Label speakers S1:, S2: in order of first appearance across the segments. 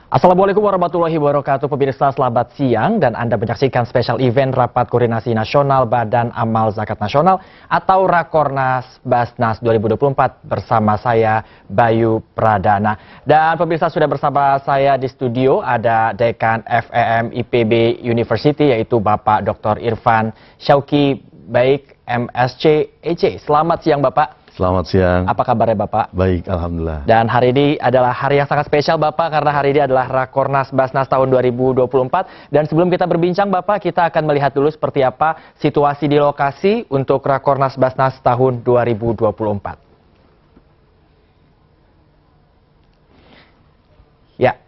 S1: Assalamualaikum warahmatullahi wabarakatuh, pemirsa, selamat siang dan Anda menyaksikan spesial event Rapat Koordinasi Nasional Badan Amal Zakat Nasional atau Rakornas Basnas 2024 bersama saya Bayu Pradana. Dan pemirsa, sudah bersama saya di studio ada Dekan FEM IPB University yaitu Bapak Dr. Irfan Syauqi Baik MSc EC. Selamat siang Bapak.
S2: Selamat siang.
S1: Apa kabarnya Bapak?
S2: Baik, alhamdulillah.
S1: Dan hari ini adalah hari yang sangat spesial Bapak, karena hari ini adalah Rakornas Basnas tahun 2024. Dan sebelum kita berbincang Bapak, kita akan melihat dulu seperti apa situasi di lokasi untuk Rakornas Basnas tahun 2024. Ya.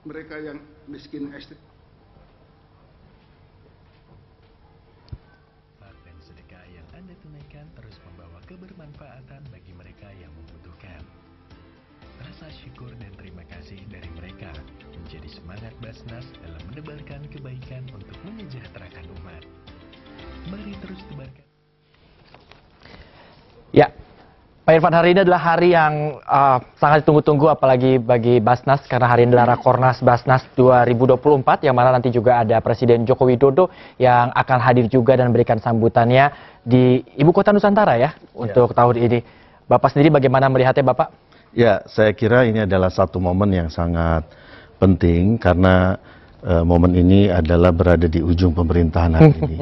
S3: Mereka yang miskin ekstrim.
S4: Dan sedekah yang Anda tunaikan terus membawa kebermanfaatan bagi mereka yang membutuhkan. Rasa syukur dan terima kasih dari mereka menjadi semangat Basnas dalam menebarkan kebaikan untuk menyejahterakan umat. Mari terus tebarkan. Ya, Pak Irfan, hari ini adalah hari yang sangat ditunggu-tunggu apalagi bagi Basnas, karena hari ini adalah Rakornas Basnas 2024 yang mana nanti juga ada Presiden Joko Widodo yang akan hadir juga dan memberikan sambutannya di Ibu Kota Nusantara ya untuk tahun ini. Bapak sendiri bagaimana melihatnya Bapak?
S2: Ya, saya kira ini adalah satu momen yang sangat penting karena momen ini adalah berada di ujung pemerintahan hari ini.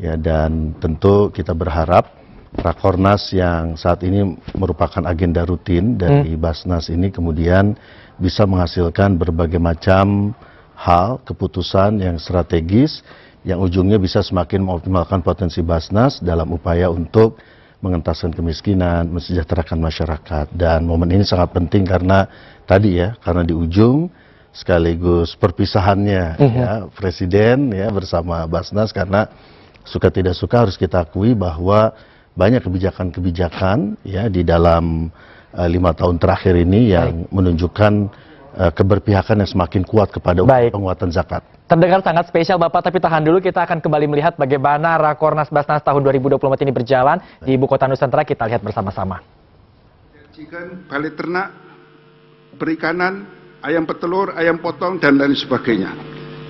S2: Ya, dan tentu kita berharap Rakornas yang saat ini merupakan agenda rutin dari Basnas ini kemudian bisa menghasilkan berbagai macam hal, keputusan yang strategis yang ujungnya bisa semakin mengoptimalkan potensi Basnas dalam upaya untuk mengentaskan kemiskinan, mensejahterakan masyarakat. Dan momen ini sangat penting karena tadi ya, karena di ujung sekaligus perpisahannya ya, Presiden ya bersama Basnas, karena suka tidak suka harus kita akui bahwa banyak kebijakan-kebijakan ya di dalam 5 tahun terakhir ini yang menunjukkan keberpihakan yang semakin kuat kepada penguatan zakat.
S1: Terdengar sangat spesial Bapak, tapi tahan dulu, kita akan kembali melihat bagaimana Rakornas Basnas tahun 2024 ini berjalan di Ibu Kota Nusantara. Kita lihat bersama-sama.
S3: Janjikan balai ternak, perikanan, ayam petelur, ayam potong, dan lain sebagainya.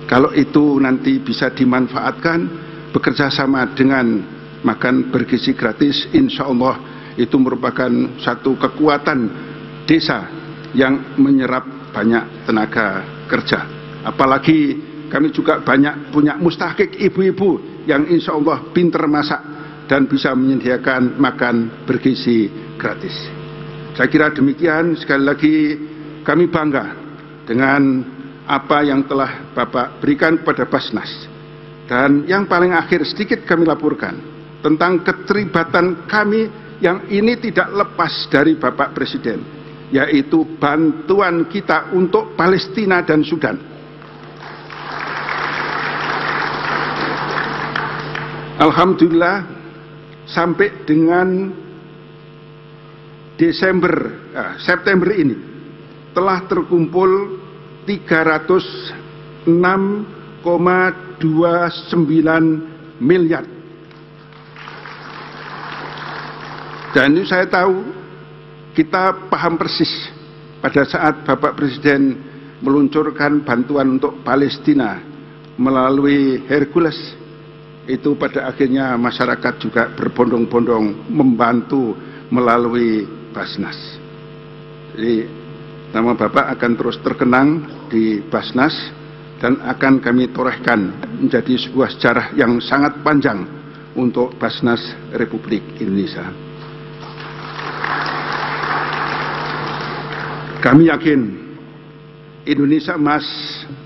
S3: Kalau itu nanti bisa dimanfaatkan, bekerja sama dengan makan bergizi gratis, insya Allah itu merupakan satu kekuatan desa yang menyerap banyak tenaga kerja. Apalagi kami juga banyak punya mustahik ibu-ibu yang insya Allah pinter masak dan bisa menyediakan makan bergizi gratis. Saya kira demikian. Sekali lagi kami bangga dengan apa yang telah Bapak berikan kepada Basnas. Dan yang paling akhir sedikit kami laporkan tentang keterlibatan kami yang ini tidak lepas dari Bapak Presiden, yaitu bantuan kita untuk Palestina dan Sudan. Alhamdulillah sampai dengan September ini telah terkumpul 306,29 miliar. Dan ini saya tahu, kita paham persis pada saat Bapak Presiden meluncurkan bantuan untuk Palestina melalui Hercules, itu pada akhirnya masyarakat juga berbondong-bondong membantu melalui Basnas. Jadi nama Bapak akan terus terkenang di Basnas dan akan kami torehkan menjadi sebuah sejarah yang sangat panjang untuk Basnas Republik Indonesia. Kami yakin Indonesia Emas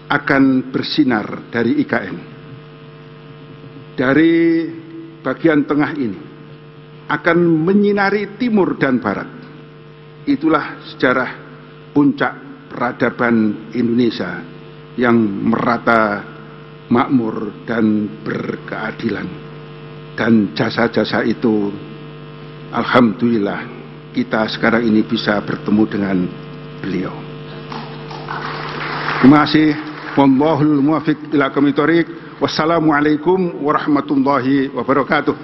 S3: akan bersinar dari IKN. Dari bagian tengah ini akan menyinari timur dan barat. Itulah sejarah puncak peradaban Indonesia yang merata, makmur dan berkeadilan. Dan jasa-jasa itu alhamdulillah kita sekarang ini bisa bertemu dengan beliau. Terima kasih. Wallahul muwaffiq ila aqwamit thoriq. Wassalamualaikum warahmatullahi wabarakatuh.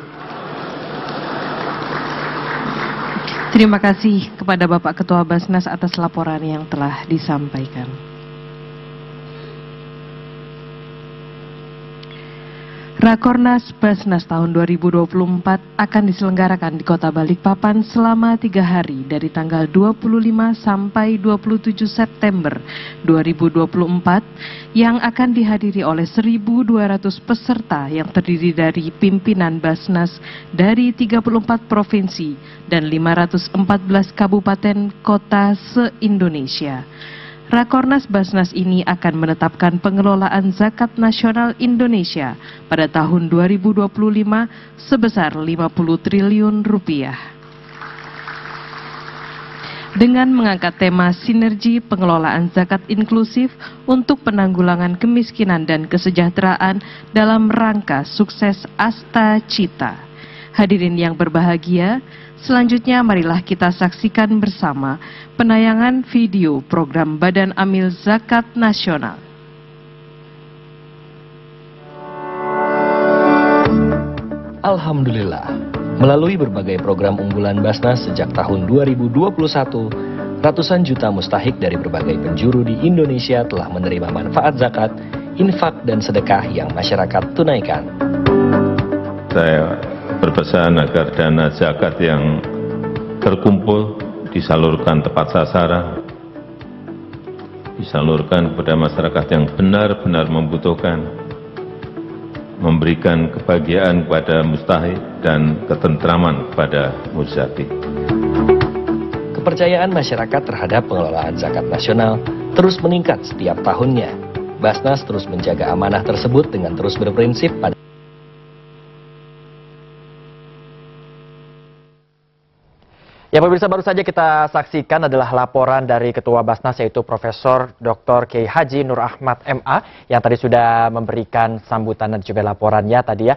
S5: Terima kasih kepada Bapak Ketua Basnas atas laporan yang telah disampaikan. Rakornas Basnas tahun 2024 akan diselenggarakan di Kota Balikpapan selama 3 hari dari tanggal 25 sampai 27 September 2024 yang akan dihadiri oleh 1.200 peserta yang terdiri dari pimpinan Basnas dari 34 provinsi dan 514 kabupaten kota se-Indonesia. Rakornas Basnas ini akan menetapkan pengelolaan zakat nasional Indonesia pada tahun 2025 sebesar 50 triliun rupiah. Dengan mengangkat tema sinergi pengelolaan zakat inklusif untuk penanggulangan kemiskinan dan kesejahteraan dalam rangka sukses Asta Cita. Hadirin yang berbahagia, selanjutnya marilah kita saksikan bersama penayangan video program Badan Amil Zakat Nasional.
S6: Alhamdulillah, melalui berbagai program unggulan Basnas sejak tahun 2021, ratusan juta mustahik dari berbagai penjuru di Indonesia telah menerima manfaat zakat, infak, dan sedekah yang masyarakat tunaikan.
S7: Saya berpesan agar dana zakat yang terkumpul disalurkan tepat sasaran, disalurkan kepada masyarakat yang benar-benar membutuhkan, memberikan kebahagiaan kepada mustahik dan ketentraman kepada muzaki.
S6: Kepercayaan masyarakat terhadap pengelolaan zakat nasional terus meningkat setiap tahunnya. Basnas terus menjaga amanah tersebut dengan terus berprinsip pada
S1: Ya pemirsa, baru saja kita saksikan adalah laporan dari Ketua Basnas yaitu Profesor Dr. Kiai Haji Nur Ahmad MA yang tadi sudah memberikan sambutan dan juga laporannya tadi ya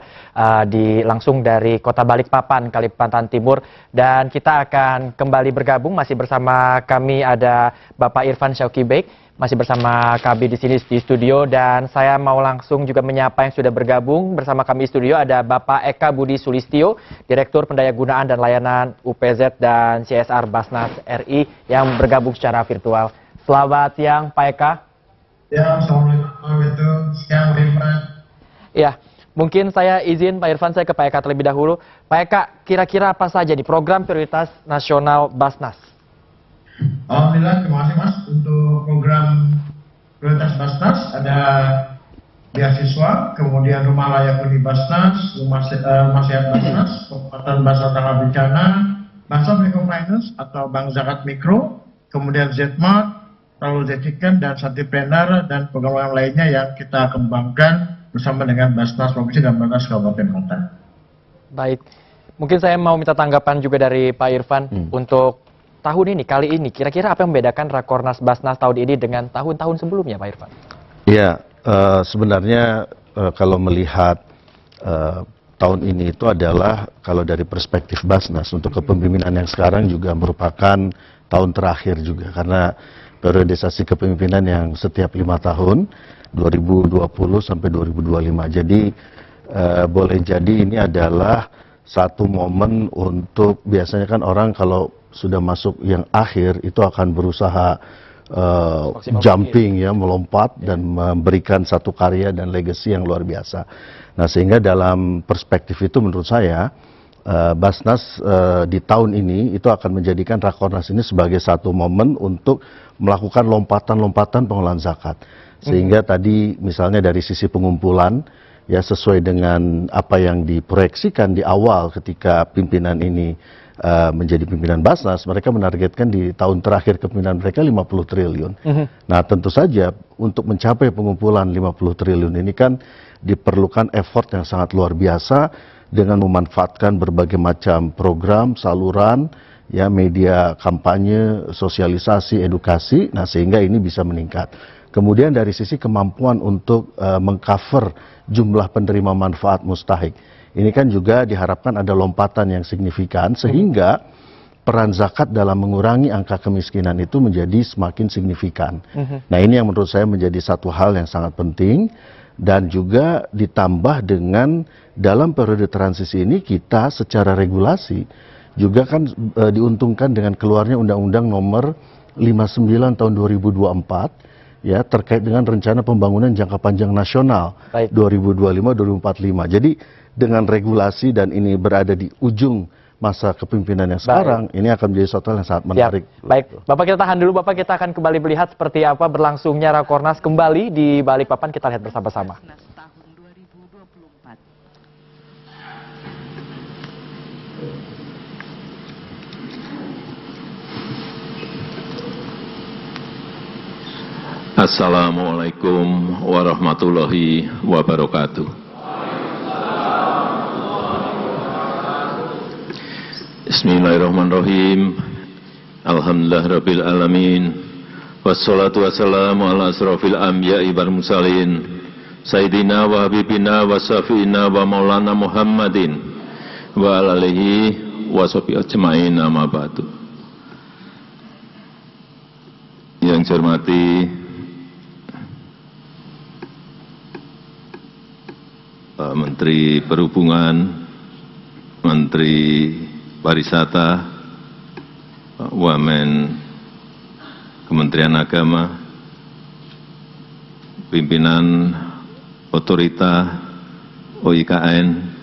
S1: langsung dari Kota Balikpapan, Kalimantan Timur, dan kita akan kembali bergabung masih bersama kami ada Bapak Irfan Syauqi Baik. Masih bersama kami di sini di studio, dan saya mau langsung juga menyapa yang sudah bergabung bersama kami di studio. Ada Bapak Eka Budi Sulistyo, Direktur Pendayagunaan dan Layanan UPZ dan CSR Basnas RI yang bergabung secara virtual. Selamat siang Pak Eka.
S8: Ya, assalamualaikum. Siang, Irfan.
S1: Ya, mungkin saya izin Pak Irfan, saya ke Pak Eka terlebih dahulu. Pak Eka, kira-kira apa saja di program prioritas nasional Basnas?
S8: Alhamdulillah, terima kasih Mas. Untuk program prioritas Basnas ada beasiswa, kemudian rumah layak huni Basnas, rumah sehat Basnas, penguatan Basnas tanggal bencana, Basnas Microfinance atau Bank Zakat Mikro, kemudian Zmart, lalu Zetiken dan Santipreneur dan program lainnya yang kita kembangkan bersama dengan Basnas Provinsi dan Basnas Kabupaten Kota.
S1: Baik, mungkin saya mau minta tanggapan juga dari Pak Irfan untuk tahun ini, kali ini, kira-kira apa yang membedakan Rakornas Basnas tahun ini dengan tahun-tahun sebelumnya, Pak Irfan?
S2: Ya, sebenarnya kalau melihat tahun ini itu adalah, kalau dari perspektif Basnas, untuk kepemimpinan yang sekarang juga merupakan tahun terakhir juga, karena periodisasi kepemimpinan yang setiap 5 tahun, 2020 sampai 2025. Jadi, boleh jadi ini adalah satu momen untuk, biasanya kan orang kalau sudah masuk yang akhir itu akan berusaha jumping ya, melompat dan memberikan satu karya dan legacy yang luar biasa. Nah, sehingga dalam perspektif itu menurut saya Basnas di tahun ini itu akan menjadikan Rakornas ini sebagai satu momen untuk melakukan lompatan-lompatan pengelolaan zakat. Sehingga tadi misalnya dari sisi pengumpulan ya, sesuai dengan apa yang diproyeksikan di awal ketika pimpinan ini menjadi pimpinan Basnas, mereka menargetkan di tahun terakhir kepemimpinan mereka 50 triliun. Nah, tentu saja untuk mencapai pengumpulan 50 triliun ini kan diperlukan effort yang sangat luar biasa dengan memanfaatkan berbagai macam program, saluran, ya, media kampanye, sosialisasi, edukasi. Nah, sehingga ini bisa meningkat. Kemudian dari sisi kemampuan untuk mengcover jumlah penerima manfaat mustahik, ini kan juga diharapkan ada lompatan yang signifikan sehingga peran zakat dalam mengurangi angka kemiskinan itu menjadi semakin signifikan. Nah, ini yang menurut saya menjadi satu hal yang sangat penting, dan juga ditambah dengan dalam periode transisi ini kita secara regulasi juga kan diuntungkan dengan keluarnya Undang-Undang Nomor 59 tahun 2024 ya terkait dengan rencana pembangunan jangka panjang nasional 2025-2045. Jadi dengan regulasi dan ini berada di ujung masa kepemimpinan yang sekarang, ini akan menjadi suatu hal yang sangat menarik.
S4: Baik, Bapak kita tahan dulu, Bapak, kita akan kembali melihat seperti apa berlangsungnya Rakornas kembali di Balikpapan, kita lihat bersama-sama.
S5: Tahun 2024.
S7: Assalamualaikum warahmatullahi wabarakatuh. Bismillahirrahmanirrahim. Alhamdulillahirabbil alamin. Wassalatu wassalamu ala asrofil anbiya'i wal mursalin. Sayyidina wa habibina wa syafi'ina wa maulana Muhammadin wa ala alihi wa sahbihi ajma'in, amma ba'du. Yang saya hormati Menteri Perhubungan, Menteri Pariwisata, Pak Wamen Kementerian Agama, pimpinan otorita OIKN,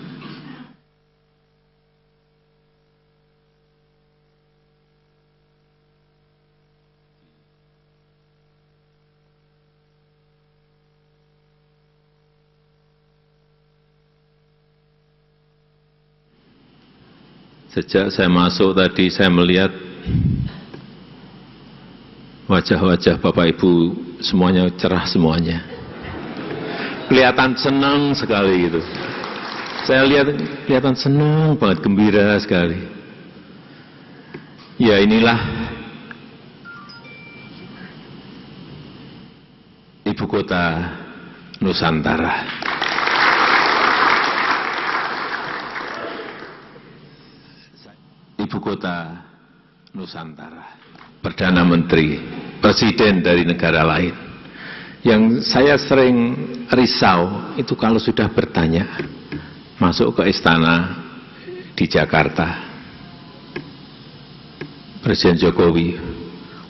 S7: sejak saya masuk tadi saya melihat wajah-wajah Bapak Ibu semuanya cerah semuanya. Kelihatan senang sekali gitu. Saya lihat kelihatan senang banget, gembira sekali. Ya inilah ibu kota Nusantara. Ibu kota Nusantara, Perdana Menteri, Presiden dari negara lain. Yang saya sering risau itu kalau sudah bertanya, masuk ke istana di Jakarta, Presiden Jokowi,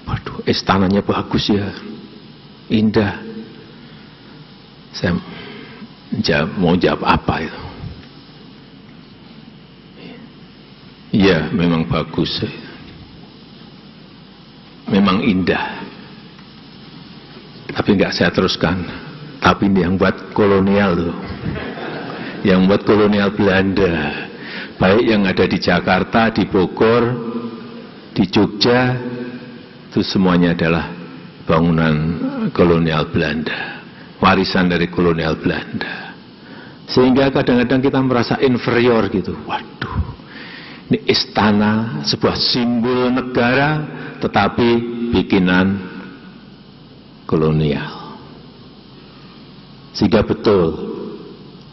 S7: waduh istananya bagus ya, indah. Saya mau jawab apa itu? Iya, memang bagus, memang indah, tapi nggak saya teruskan. Tapi ini yang buat kolonial loh, yang buat kolonial Belanda, baik yang ada di Jakarta, di Bogor, di Jogja, itu semuanya adalah bangunan kolonial Belanda, warisan dari kolonial Belanda. Sehingga kadang-kadang kita merasa inferior gitu, waduh. Ini istana, sebuah simbol negara, tetapi bikinan kolonial. Sehingga betul,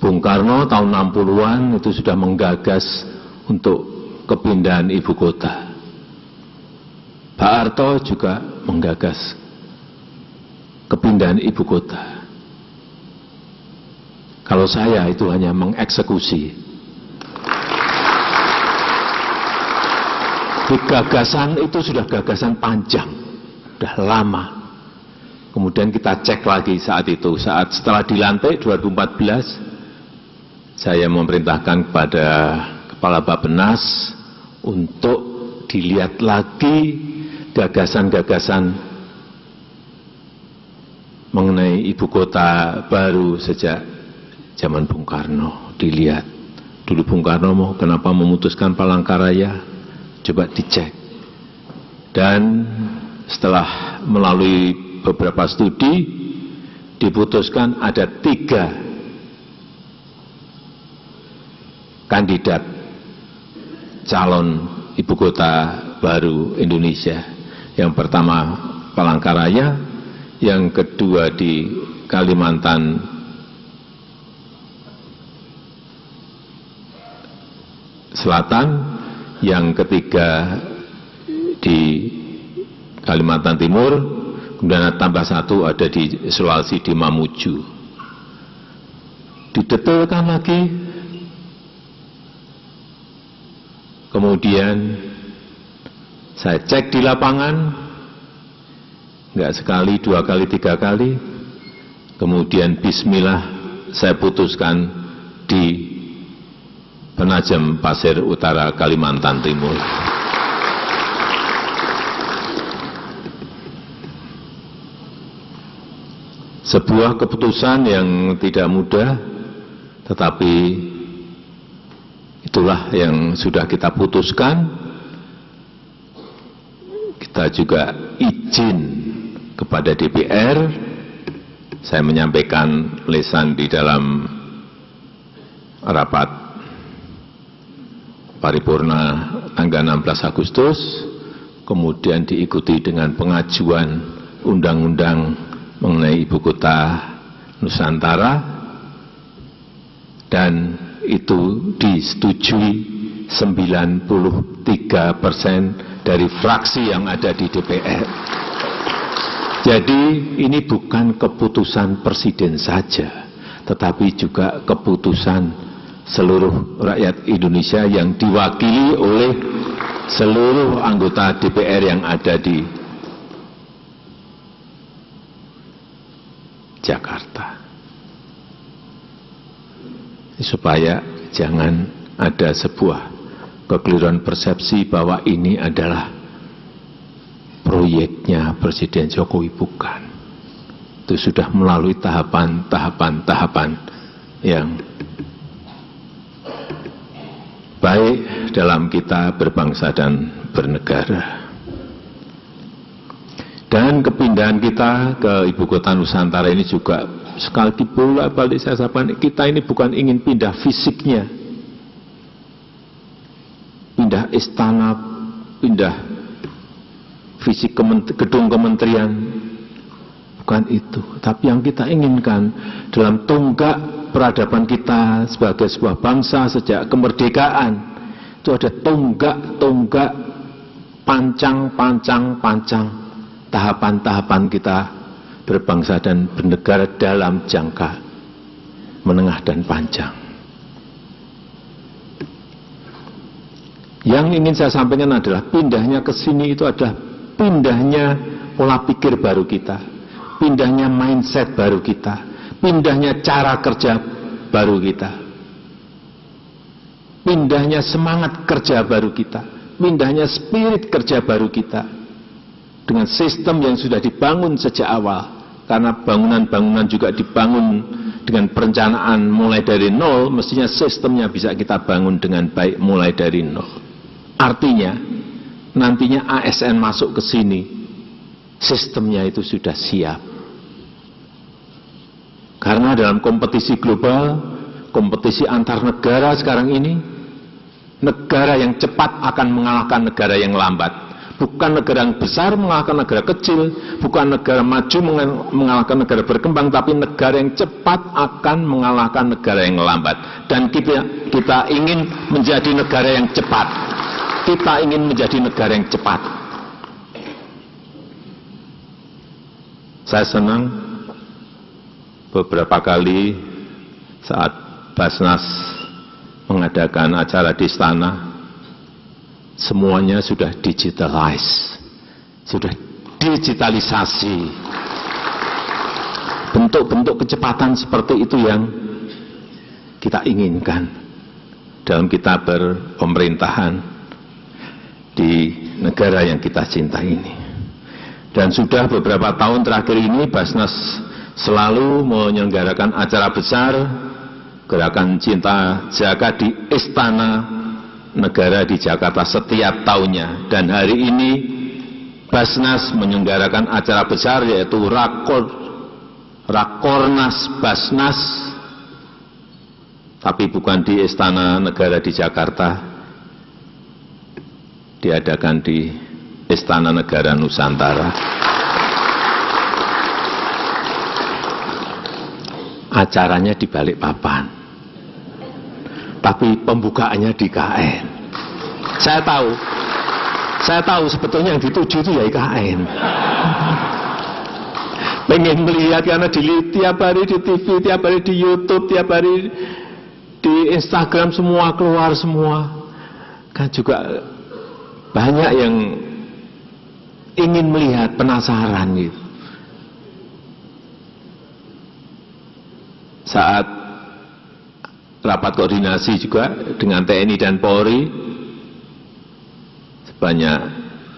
S7: Bung Karno tahun 60-an itu sudah menggagas untuk kepindahan ibu kota. Pak Harto juga menggagas kepindahan ibu kota. Kalau saya itu hanya mengeksekusi. Gagasan itu sudah gagasan panjang, sudah lama. Kemudian kita cek lagi saat itu, saat setelah dilantik 2014, saya memerintahkan kepada Kepala Bappenas untuk dilihat lagi gagasan-gagasan mengenai ibu kota baru sejak zaman Bung Karno. Dilihat, dulu Bung Karno mau kenapa memutuskan Palangkaraya? Coba dicek. Dan setelah melalui beberapa studi diputuskan ada 3 kandidat calon ibu kota baru Indonesia. Yang pertama Palangkaraya, yang kedua di Kalimantan Selatan, yang ketiga di Kalimantan Timur, kemudian tambah 1 ada di Sulawesi di Mamuju. Didetailkan lagi, kemudian saya cek di lapangan, Enggak sekali, 2 kali, 3 kali. Kemudian bismillah saya putuskan di Penajam Pasir Utara, Kalimantan Timur. Sebuah keputusan yang tidak mudah, tetapi itulah yang sudah kita putuskan. Kita juga izin kepada DPR, saya menyampaikan lisan di dalam rapat paripurna tanggal 16 Agustus, kemudian diikuti dengan pengajuan undang-undang mengenai ibu kota Nusantara, dan itu disetujui 93% dari fraksi yang ada di DPR. Jadi ini bukan keputusan presiden saja, tetapi juga keputusan seluruh rakyat Indonesia yang diwakili oleh seluruh anggota DPR yang ada di Jakarta. Supaya jangan ada sebuah kekeliruan persepsi bahwa ini adalah proyeknya Presiden Jokowi. Bukan. Itu sudah melalui tahapan yang baik dalam kita berbangsa dan bernegara. Dan kepindahan kita ke ibu kota Nusantara ini juga sekali bolak-balik saya sampaikan, kita ini bukan ingin pindah fisiknya, pindah istana, pindah fisik gedung kementerian, bukan itu. Tapi yang kita inginkan dalam tonggak peradaban kita sebagai sebuah bangsa sejak kemerdekaan, itu ada tonggak pancang tahapan-tahapan kita berbangsa dan bernegara dalam jangka menengah dan panjang. Yang ingin saya sampaikan adalah pindahnya ke sini itu adalah pindahnya pola pikir baru kita, pindahnya mindset baru kita, pindahnya cara kerja baru kita, pindahnya semangat kerja baru kita, pindahnya spirit kerja baru kita, dengan sistem yang sudah dibangun sejak awal, karena bangunan-bangunan juga dibangun dengan perencanaan mulai dari nol, mestinya sistemnya bisa kita bangun dengan baik mulai dari nol. Artinya nantinya ASN masuk ke sini, sistemnya itu sudah siap. Karena dalam kompetisi global, kompetisi antar negara sekarang ini, negara yang cepat akan mengalahkan negara yang lambat. Bukan negara yang besar mengalahkan negara kecil, bukan negara maju mengalahkan negara berkembang, tapi negara yang cepat akan mengalahkan negara yang lambat. Dan kita ingin menjadi negara yang cepat. Kita ingin menjadi negara yang cepat. Saya senang beberapa kali saat Basnas mengadakan acara di istana, semuanya sudah digitalisasi. Bentuk-bentuk kecepatan seperti itu yang kita inginkan dalam kita berpemerintahan di negara yang kita cintai ini. Dan sudah beberapa tahun terakhir ini Basnas selalu menyelenggarakan acara besar Gerakan Cinta Jaga di Istana Negara di Jakarta setiap tahunnya. Dan hari ini Basnas menyelenggarakan acara besar, yaitu Rakornas Basnas, tapi bukan di Istana Negara di Jakarta, diadakan di Istana Negara Nusantara. Acaranya di Balikpapan, tapi pembukaannya di IKN. Saya tahu sebetulnya yang dituju itu ya IKN. Pengen melihat karena tiap hari di TV, tiap hari di YouTube, tiap hari di Instagram, semua keluar semua. Kan juga banyak yang ingin melihat, penasaran gitu. saat rapat koordinasi juga dengan TNI dan Polri, sebanyak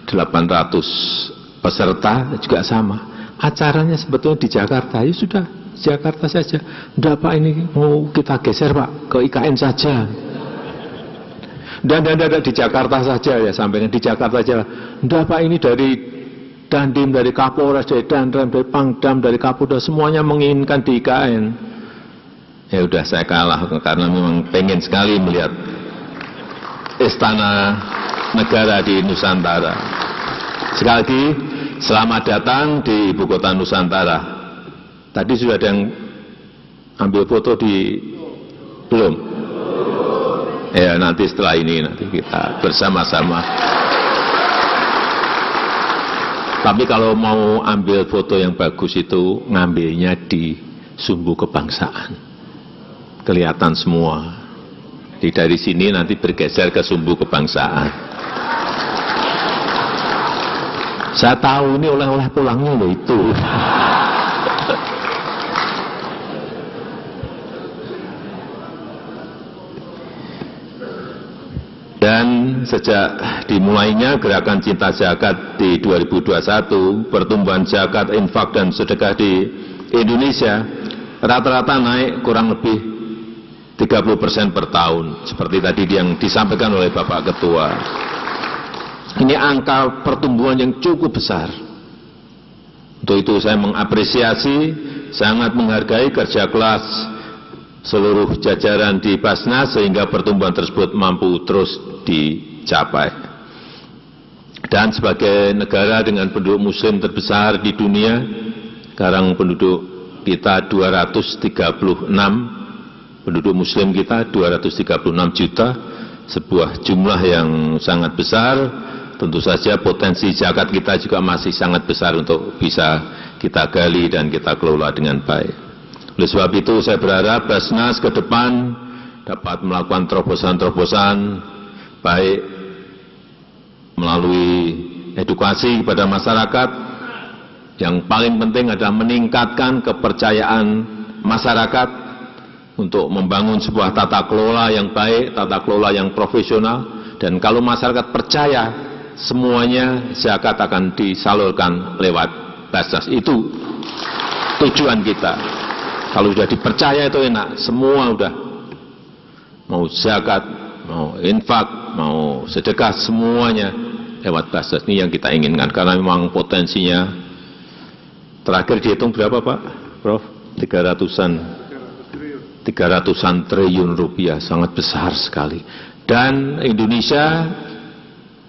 S7: 800 peserta juga sama. Acaranya sebetulnya di Jakarta, ya sudah Jakarta saja. Enggak Pak, ini mau kita geser Pak ke IKN saja. Dan di Jakarta saja ya, sampaikan di Jakarta saja. Enggak Pak, ini dari Dandim, dari Kapolres, dari Danrem, dari Pangdam, dari Kapolda, semuanya menginginkan di IKN. Ya udah, saya kalah karena memang pengen sekali melihat istana negara di Nusantara. Sekali lagi, selamat datang di ibu kota Nusantara. Tadi sudah ada yang ambil foto di belum? Ya nanti setelah ini nanti kita bersama-sama. Tapi kalau mau ambil foto yang bagus itu ngambilnya di Sumbu Kebangsaan. Kelihatan semua. Dari sini nanti bergeser ke Sumbu Kebangsaan. Saya tahu ini oleh-oleh pulangnya loh itu. Dan sejak dimulainya gerakan cinta zakat di 2021, pertumbuhan zakat, infak dan sedekah di Indonesia rata-rata naik kurang lebih 30% per tahun, seperti tadi yang disampaikan oleh Bapak Ketua. Ini angka pertumbuhan yang cukup besar. Untuk itu saya mengapresiasi, sangat menghargai kerja keras seluruh jajaran di Basnas sehingga pertumbuhan tersebut mampu terus dicapai. Dan sebagai negara dengan penduduk muslim terbesar di dunia, sekarang penduduk kita 236, penduduk muslim kita 236 juta, sebuah jumlah yang sangat besar. Tentu saja potensi zakat kita juga masih sangat besar untuk bisa kita gali dan kita kelola dengan baik. Oleh sebab itu saya berharap Basnas ke depan dapat melakukan terobosan-terobosan baik melalui edukasi kepada masyarakat. Yang paling penting adalah meningkatkan kepercayaan masyarakat untuk membangun sebuah tata kelola yang baik, tata kelola yang profesional. Dan kalau masyarakat percaya, semuanya zakat akan disalurkan lewat Basnas. Itu tujuan kita. Kalau sudah dipercaya itu enak, semua udah. Mau zakat, mau infak, mau sedekah, semuanya lewat Basnas. Ini yang kita inginkan, karena memang potensinya, terakhir dihitung berapa Pak? Prof? 300-an triliun rupiah, sangat besar sekali. Dan Indonesia,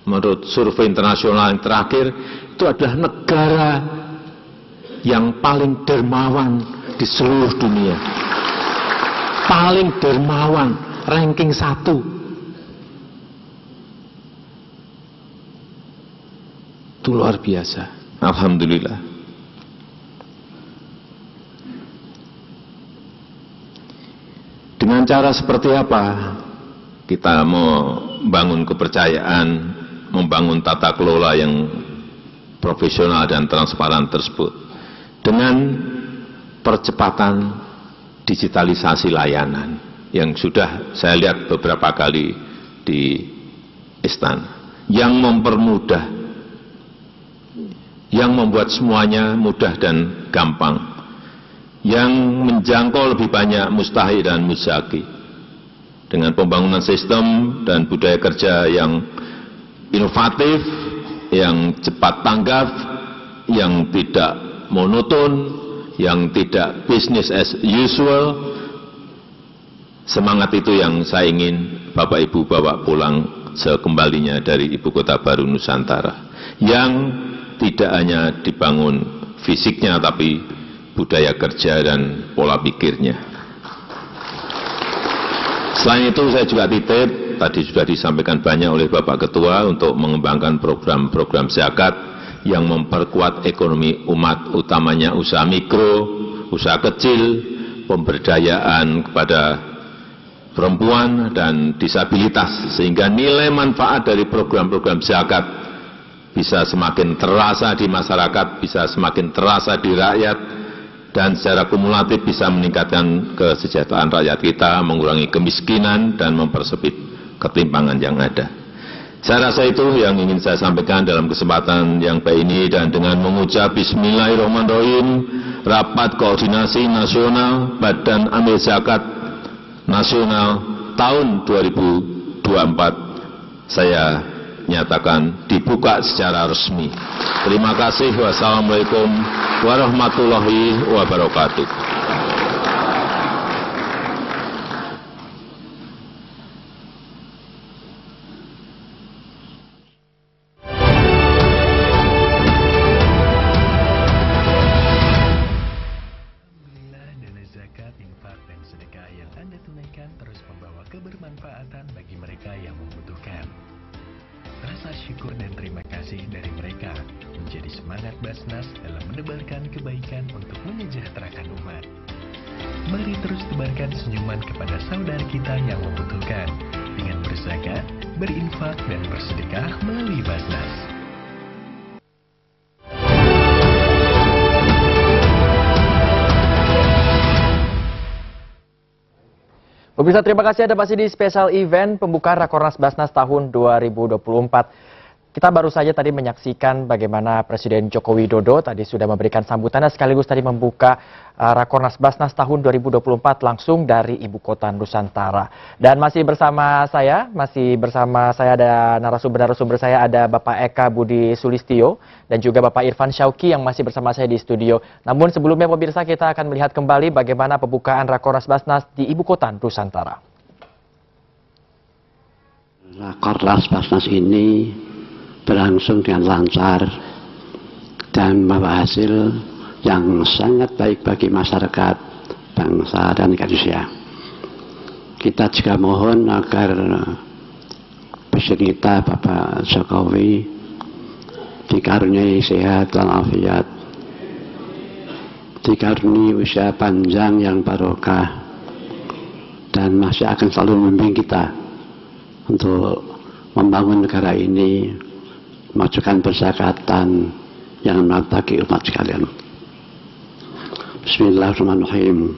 S7: menurut survei internasional yang terakhir, itu adalah negara yang paling dermawan di seluruh dunia. Paling dermawan, ranking 1. Itu luar biasa. Alhamdulillah. Dengan cara seperti apa kita membangun kepercayaan, membangun tata kelola yang profesional dan transparan tersebut? Dengan percepatan digitalisasi layanan yang sudah saya lihat beberapa kali di istana, yang mempermudah, yang membuat semuanya mudah dan gampang, yang menjangkau lebih banyak mustahik dan muzaki, dengan pembangunan sistem dan budaya kerja yang inovatif, yang cepat tanggap, yang tidak monoton, yang tidak business as usual. Semangat itu yang saya ingin Bapak Ibu bawa pulang sekembalinya dari ibu kota baru Nusantara, yang tidak hanya dibangun fisiknya tapi budaya kerja dan pola pikirnya. Selain itu saya juga titip, tadi sudah disampaikan banyak oleh Bapak Ketua, untuk mengembangkan program-program zakat yang memperkuat ekonomi umat, utamanya usaha mikro, usaha kecil, pemberdayaan kepada perempuan dan disabilitas, sehingga nilai manfaat dari program-program zakat bisa semakin terasa di masyarakat, bisa semakin terasa di rakyat, dan secara kumulatif bisa meningkatkan kesejahteraan rakyat kita, mengurangi kemiskinan, dan mempersempit ketimpangan yang ada. Saya rasa itu yang ingin saya sampaikan dalam kesempatan yang baik ini, dan dengan mengucap Bismillahirrahmanirrahim, Rapat Koordinasi Nasional Badan Amil Zakat Nasional tahun 2024 saya nyatakan dibuka secara resmi. Terima kasih. Wassalamualaikum warahmatullahi wabarakatuh.
S9: Alhamdulillah, dana zakat, infak, dan sedekah yang Anda tunaikan terus membawa kebermanfaatan bagi mereka yang membutuhkan. Rasa syukur dan terima kasih dari mereka menjadi semangat Basnas dalam menebarkan kebaikan untuk menyejahterakan umat. Mari terus tebarkan senyuman kepada saudara kita yang membutuhkan dengan berzakat, berinfak, dan bersedekah melalui Basnas.
S1: Pemirsa, terima kasih Anda masih di special event pembukaan Rakornas Basnas tahun 2024. Kita baru saja tadi menyaksikan bagaimana Presiden Joko Widodo tadi sudah memberikan sambutannya sekaligus tadi membuka Rakornas Basnas tahun 2024 langsung dari Ibu Kota Nusantara. Dan masih bersama saya ada narasumber saya, ada Bapak Eka Budi Sulistyo dan juga Bapak Irfan Syauki yang masih bersama saya di studio. Namun sebelumnya pemirsa, kita akan melihat kembali bagaimana pembukaan Rakornas Basnas di Ibu Kota Nusantara.
S10: Rakornas Basnas ini berlangsung dengan lancar dan membawa hasil yang sangat baik bagi masyarakat, bangsa, dan Indonesia. Kita juga mohon agar Presiden kita Bapak Jokowi dikaruniai sehat dan afiat, dikaruniai usia panjang yang barokah, dan masih akan selalu membimbing kita untuk membangun negara ini, memajukan perzakatan yang bagi umat sekalian. Bismillahirrahmanirrahim.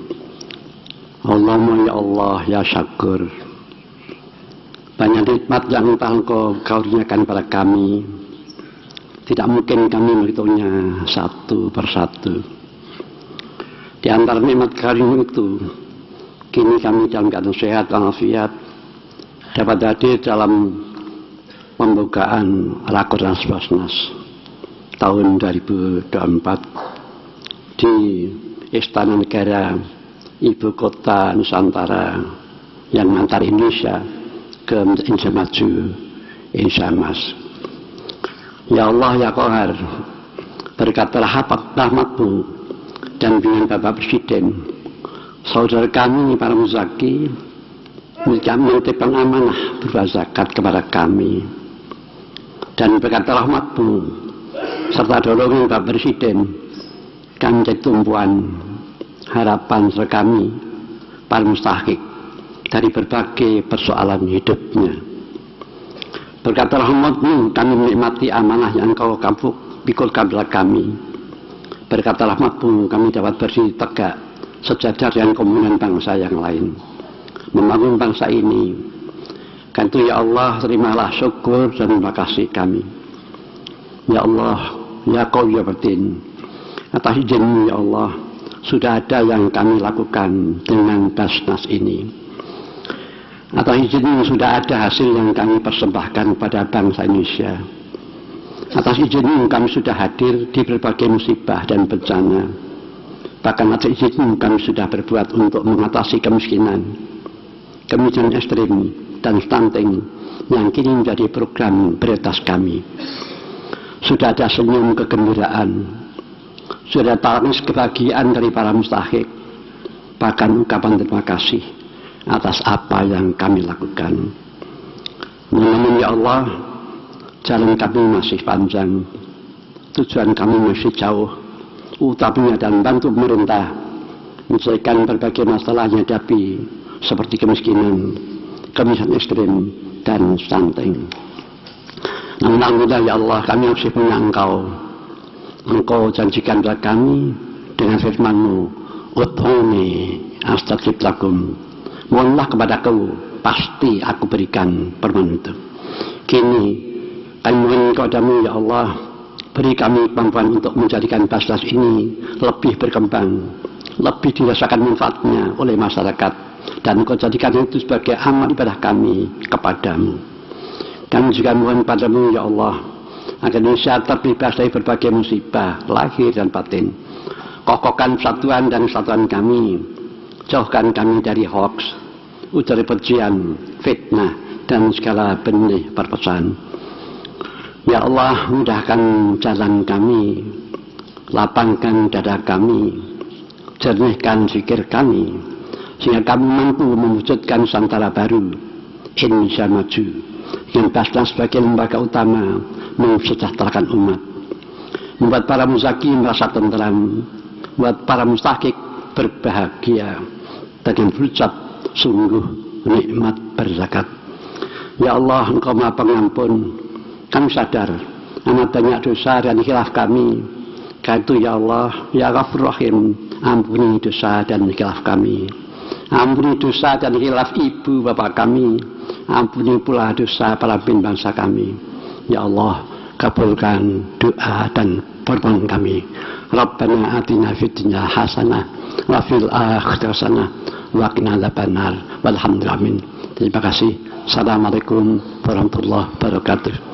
S10: Allahumma ya Allah ya Syakur. Banyak nikmat yang telah Engkau karuniakan pada kami. Tidak mungkin kami menghitungnya satu persatu. Di antara nikmat karunia itu, kini kami dalam keadaan sehat dan afiat dapat hadir dalam pembukaan Rakornas Basnas tahun 2024 di Istana Negara Ibu Kota Nusantara yang mengantar Indonesia ke Indonesia maju, Insya Mas. Ya Allah ya Qahar, berkatalah rahmat-Mu dan bimbingan Bapak Presiden, saudara kami para muzaki menitipkan amanah berzakat kepada kami, dan berkatalah rahmat-Mu serta dorongan Bapak Presiden kami jadi tumpuan harapan serta kami para mustahik dari berbagai persoalan hidupnya. Berkata rahmat-Mu kami menikmati amanah yang Engkau pikulkan kepada kami. Berkata rahmat-Mu kami dapat berdiri tegak sejajar dengan komponen bangsa yang lain, membangun bangsa ini. Karena itu ya Allah, terimalah syukur dan terima kasih kami. Ya Allah, ya Qawi ya Batin, atas izin-Mu ya Allah, sudah ada yang kami lakukan dengan Basnas ini. Atas izin-Mu sudah ada hasil yang kami persembahkan kepada bangsa Indonesia. Atas izin-Mu kami sudah hadir di berbagai musibah dan bencana. Bahkan atas izin-Mu kami sudah berbuat untuk mengatasi kemiskinan ekstrim dan stunting yang kini menjadi program prioritas kami. Sudah ada senyum kegembiraan, sudah tangis kebahagiaan dari para mustahik, bahkan ungkapan terima kasih atas apa yang kami lakukan. Namun ya Allah, jalan kami masih panjang, tujuan kami masih jauh, utamanya dalam bantu pemerintah menyelesaikan berbagai masalah yang dihadapi seperti kemiskinan ekstrim, dan stunting. Namun alhamdulillah ya Allah, kami masih punya Engkau janjikan kepada kami dengan firman-Mu, ud'uni astajib lakum. Mohonlah kepadaku, pasti aku berikan permohonan itu. Kini kami mohon kepadamu ya Allah, beri kami kemampuan untuk menjadikan Basnas ini lebih berkembang, lebih dirasakan manfaatnya oleh masyarakat, dan Engkau jadikan itu sebagai amal ibadah kami kepadamu. Kami juga mohon padamu ya Allah, agar Indonesia terbebas dari berbagai musibah lahir dan batin. Kokohkan persatuan dan kesatuan kami, jauhkan kami dari hoax, ujar kebencian, fitnah, dan segala benih perpecahan. Ya Allah, mudahkan jalan kami, lapangkan dada kami, jernihkan zikir kami, sehingga kami mampu mewujudkan Nusantara baru, Indonesia maju, yang Basnas sebagai lembaga utama mensejahterakan umat, membuat para muzaki merasa tentram, membuat para mustahik berbahagia dengan berucap sungguh nikmat berzakat. Ya Allah, Engkau Maha Pengampun. Kami sadar amat banyak dosa dan khilaf kami. Karena itu ya Allah, ya Ghafur Rahim, ampuni dosa dan khilaf kami. Ampuni dosa dan khilaf ibu bapak kami. Ampuni pula dosa para pemimpin bangsa kami. Ya Allah, kabulkan doa dan permohonan kami. Rabbana atina fid dunya hasanah wa fil akhirati hasanah wa qina adzabannar. Walhamdulillah. Terima kasih. Assalamualaikum warahmatullahi wabarakatuh.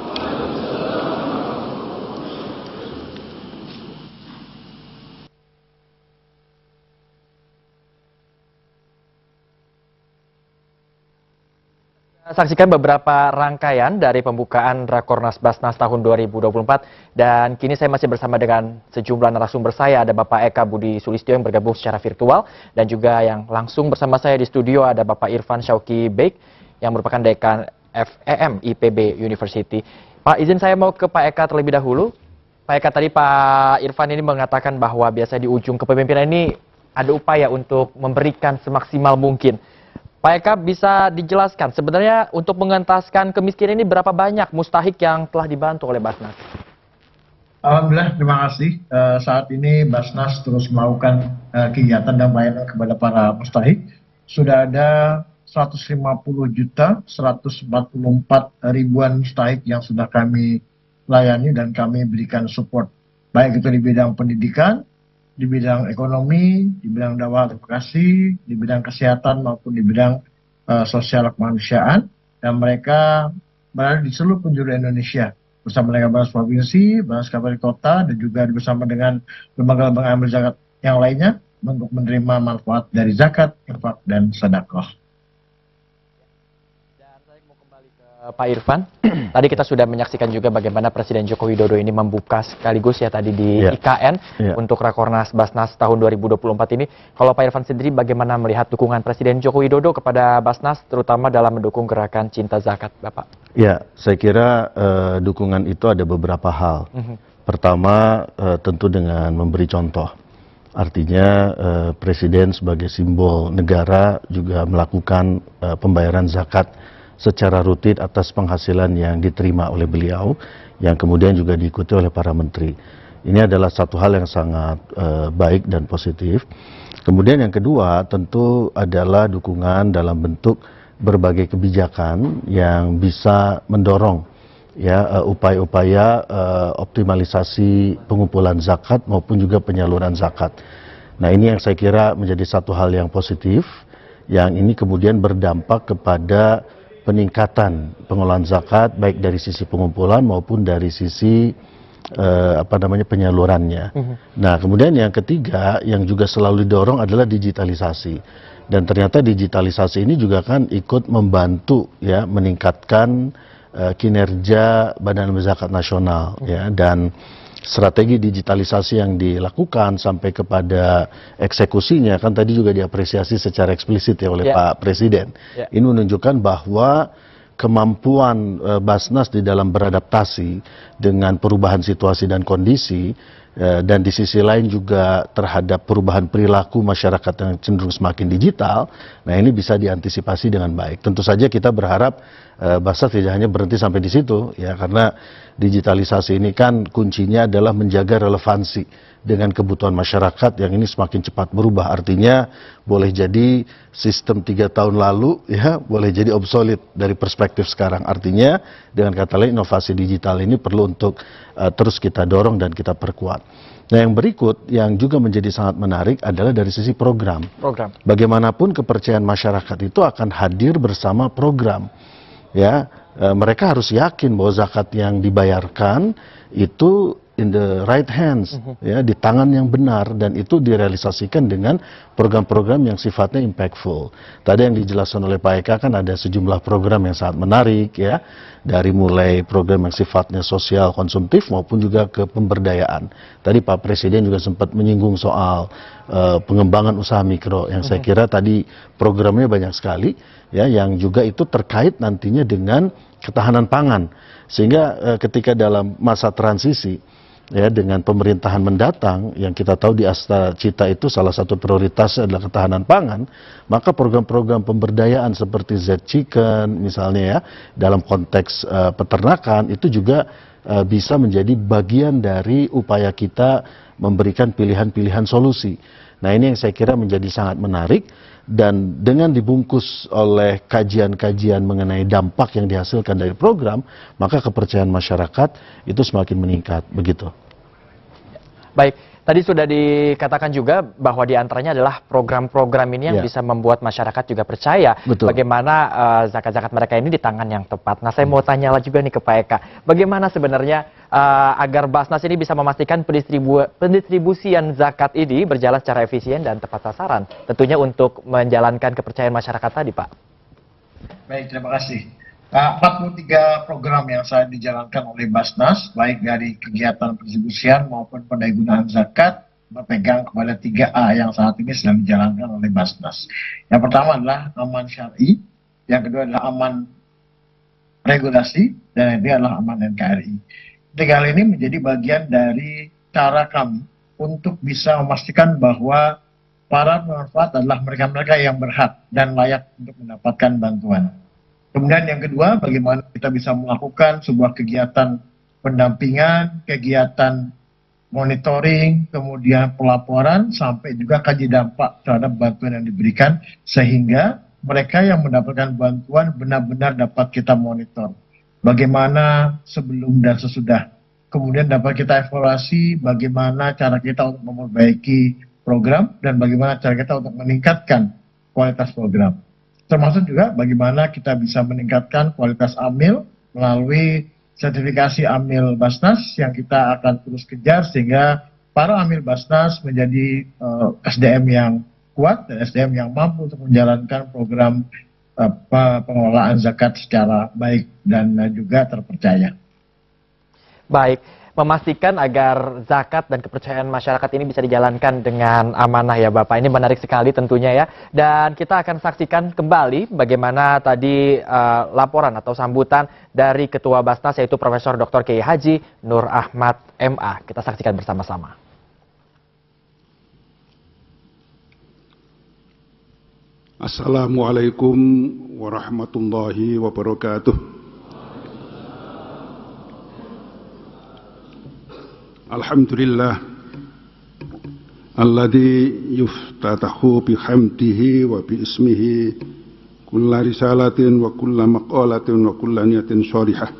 S1: Saksikan beberapa rangkaian dari pembukaan Rakornas Basnas tahun 2024 dan kini saya masih bersama dengan sejumlah narasumber saya. Ada Bapak Eka Budi Sulistyo yang bergabung secara virtual dan juga yang langsung bersama saya di studio ada Bapak Irfan Syauki Beik yang merupakan Dekan FEM IPB University. Pak, izin saya mau ke Pak Eka terlebih dahulu. Pak Eka, tadi Pak Irfan ini mengatakan bahwa biasa di ujung kepemimpinan ini ada upaya untuk memberikan semaksimal mungkin. Pak Eka, bisa dijelaskan sebenarnya untuk mengentaskan kemiskinan ini berapa banyak mustahik yang telah dibantu oleh Basnas?
S8: Alhamdulillah, terima kasih. Saat ini Basnas terus melakukan kegiatan dan pelayanan kepada para mustahik. Sudah ada 150.144 ribuan mustahik yang sudah kami layani dan kami berikan support. Baik itu di bidang pendidikan, di bidang ekonomi, di bidang dakwah advokasi, di bidang kesehatan maupun di bidang sosial kemanusiaan, dan mereka berada di seluruh penjuru Indonesia bersama dengan Basnas Provinsi, Basnas Kabupaten Kota, dan juga bersama dengan lembaga-lembaga amil zakat yang lainnya untuk menerima manfaat dari zakat, infak, dan sedekah.
S1: Pak Irfan, tadi kita sudah menyaksikan juga bagaimana Presiden Joko Widodo ini membuka sekaligus ya tadi di IKN untuk Rakornas Basnas tahun 2024 ini. Kalau Pak Irfan sendiri bagaimana melihat dukungan Presiden Joko Widodo kepada Basnas terutama dalam mendukung gerakan Cinta Zakat, Bapak?
S2: Ya, saya kira dukungan itu ada beberapa hal. Pertama, tentu dengan memberi contoh. Artinya Presiden sebagai simbol negara juga melakukan pembayaran zakat secara rutin atas penghasilan yang diterima oleh beliau, yang kemudian juga diikuti oleh para menteri. Ini adalah satu hal yang sangat baik dan positif. Kemudian yang kedua tentu adalah dukungan dalam bentuk berbagai kebijakan yang bisa mendorong ya upaya-upaya optimalisasi pengumpulan zakat maupun juga penyaluran zakat. Nah, ini yang saya kira menjadi satu hal yang positif, yang ini kemudian berdampak kepada peningkatan pengelolaan zakat baik dari sisi pengumpulan maupun dari sisi penyalurannya. Nah, kemudian yang ketiga yang juga selalu didorong adalah digitalisasi. Dan ternyata digitalisasi ini juga kan ikut membantu ya meningkatkan kinerja Badan Zakat Nasional ya, dan strategi digitalisasi yang dilakukan sampai kepada eksekusinya kan tadi juga diapresiasi secara eksplisit ya oleh Pak Presiden. Ini menunjukkan bahwa kemampuan Basnas di dalam beradaptasi dengan perubahan situasi dan kondisi dan di sisi lain juga terhadap perubahan perilaku masyarakat yang cenderung semakin digital. Nah, ini bisa diantisipasi dengan baik. Tentu saja kita berharap Basnas tidak hanya berhenti sampai di situ, ya, karena digitalisasi ini kan kuncinya adalah menjaga relevansi dengan kebutuhan masyarakat yang ini semakin cepat berubah. Artinya boleh jadi sistem 3 tahun lalu, ya, boleh jadi obsolete dari perspektif sekarang. Artinya dengan kata lain inovasi digital ini perlu untuk terus kita dorong dan kita perkuat. Nah, yang berikut yang juga menjadi sangat menarik adalah dari sisi program. Bagaimanapun kepercayaan masyarakat itu akan hadir bersama program. Ya, mereka harus yakin bahwa zakat yang dibayarkan itu in the right hands, ya, di tangan yang benar, dan itu direalisasikan dengan program-program yang sifatnya impactful. Tadi yang dijelaskan oleh Pak Eka kan ada sejumlah program yang sangat menarik, ya, dari mulai program yang sifatnya sosial konsumtif maupun juga ke pemberdayaan. Tadi Pak Presiden juga sempat menyinggung soal pengembangan usaha mikro yang saya kira tadi programnya banyak sekali, ya, yang juga itu terkait nantinya dengan ketahanan pangan, sehingga ketika dalam masa transisi, ya, dengan pemerintahan mendatang yang kita tahu di Asta Cita itu salah satu prioritasnya adalah ketahanan pangan, maka program-program pemberdayaan seperti Z-Chicken misalnya, ya, dalam konteks peternakan itu juga bisa menjadi bagian dari upaya kita memberikan pilihan-pilihan solusi. Nah, ini yang saya kira menjadi sangat menarik, dan dengan dibungkus oleh kajian-kajian mengenai dampak yang dihasilkan dari program, maka kepercayaan masyarakat itu semakin meningkat, begitu.
S1: Baik, tadi sudah dikatakan juga bahwa diantaranya adalah program-program ini yang bisa membuat masyarakat juga percaya bagaimana zakat-zakat mereka ini di tangan yang tepat. Nah, saya mau tanya juga nih ke Pak Eka, bagaimana sebenarnya agar Basnas ini bisa memastikan pendistribusian zakat ini berjalan secara efisien dan tepat sasaran, tentunya untuk menjalankan kepercayaan masyarakat tadi, Pak.
S8: Baik, terima kasih. 43 program yang saya dijalankan oleh Basnas, baik dari kegiatan pendistribusian maupun pendayagunaan zakat, berpegang kepada 3A yang saat ini sedang dijalankan oleh Basnas. Yang pertama adalah aman syar'i, yang kedua adalah aman regulasi, dan yang ketiga adalah aman NKRI. 3 hal ini menjadi bagian dari cara kami untuk bisa memastikan bahwa para pemanfaat adalah mereka-mereka yang berhak dan layak untuk mendapatkan bantuan. Kemudian yang kedua, bagaimana kita bisa melakukan sebuah kegiatan pendampingan, kegiatan monitoring, kemudian pelaporan, sampai juga kaji dampak terhadap bantuan yang diberikan, sehingga mereka yang mendapatkan bantuan benar-benar dapat kita monitor. Bagaimana sebelum dan sesudah. Kemudian dapat kita evaluasi bagaimana cara kita untuk memperbaiki program, dan bagaimana cara kita untuk meningkatkan kualitas program. Termasuk juga bagaimana kita bisa meningkatkan kualitas AMIL melalui sertifikasi AMIL Basnas yang kita akan terus kejar, sehingga para AMIL Basnas menjadi SDM yang kuat dan SDM yang mampu untuk menjalankan program pengelolaan zakat secara baik dan juga terpercaya.
S1: Baik, memastikan agar zakat dan kepercayaan masyarakat ini bisa dijalankan dengan amanah, ya Bapak. Ini menarik sekali tentunya, ya. Dan kita akan saksikan kembali bagaimana tadi laporan atau sambutan dari Ketua Basnas, yaitu Profesor Dr. Kiai Haji Nur Ahmad MA. Kita saksikan bersama-sama.
S3: Assalamualaikum warahmatullahi wabarakatuh. Alhamdulillah alladzi yuftatahu bihamdihi wa biismihi kulla risalatin wa kulla maqalatin wa kulla niyatin shalihah.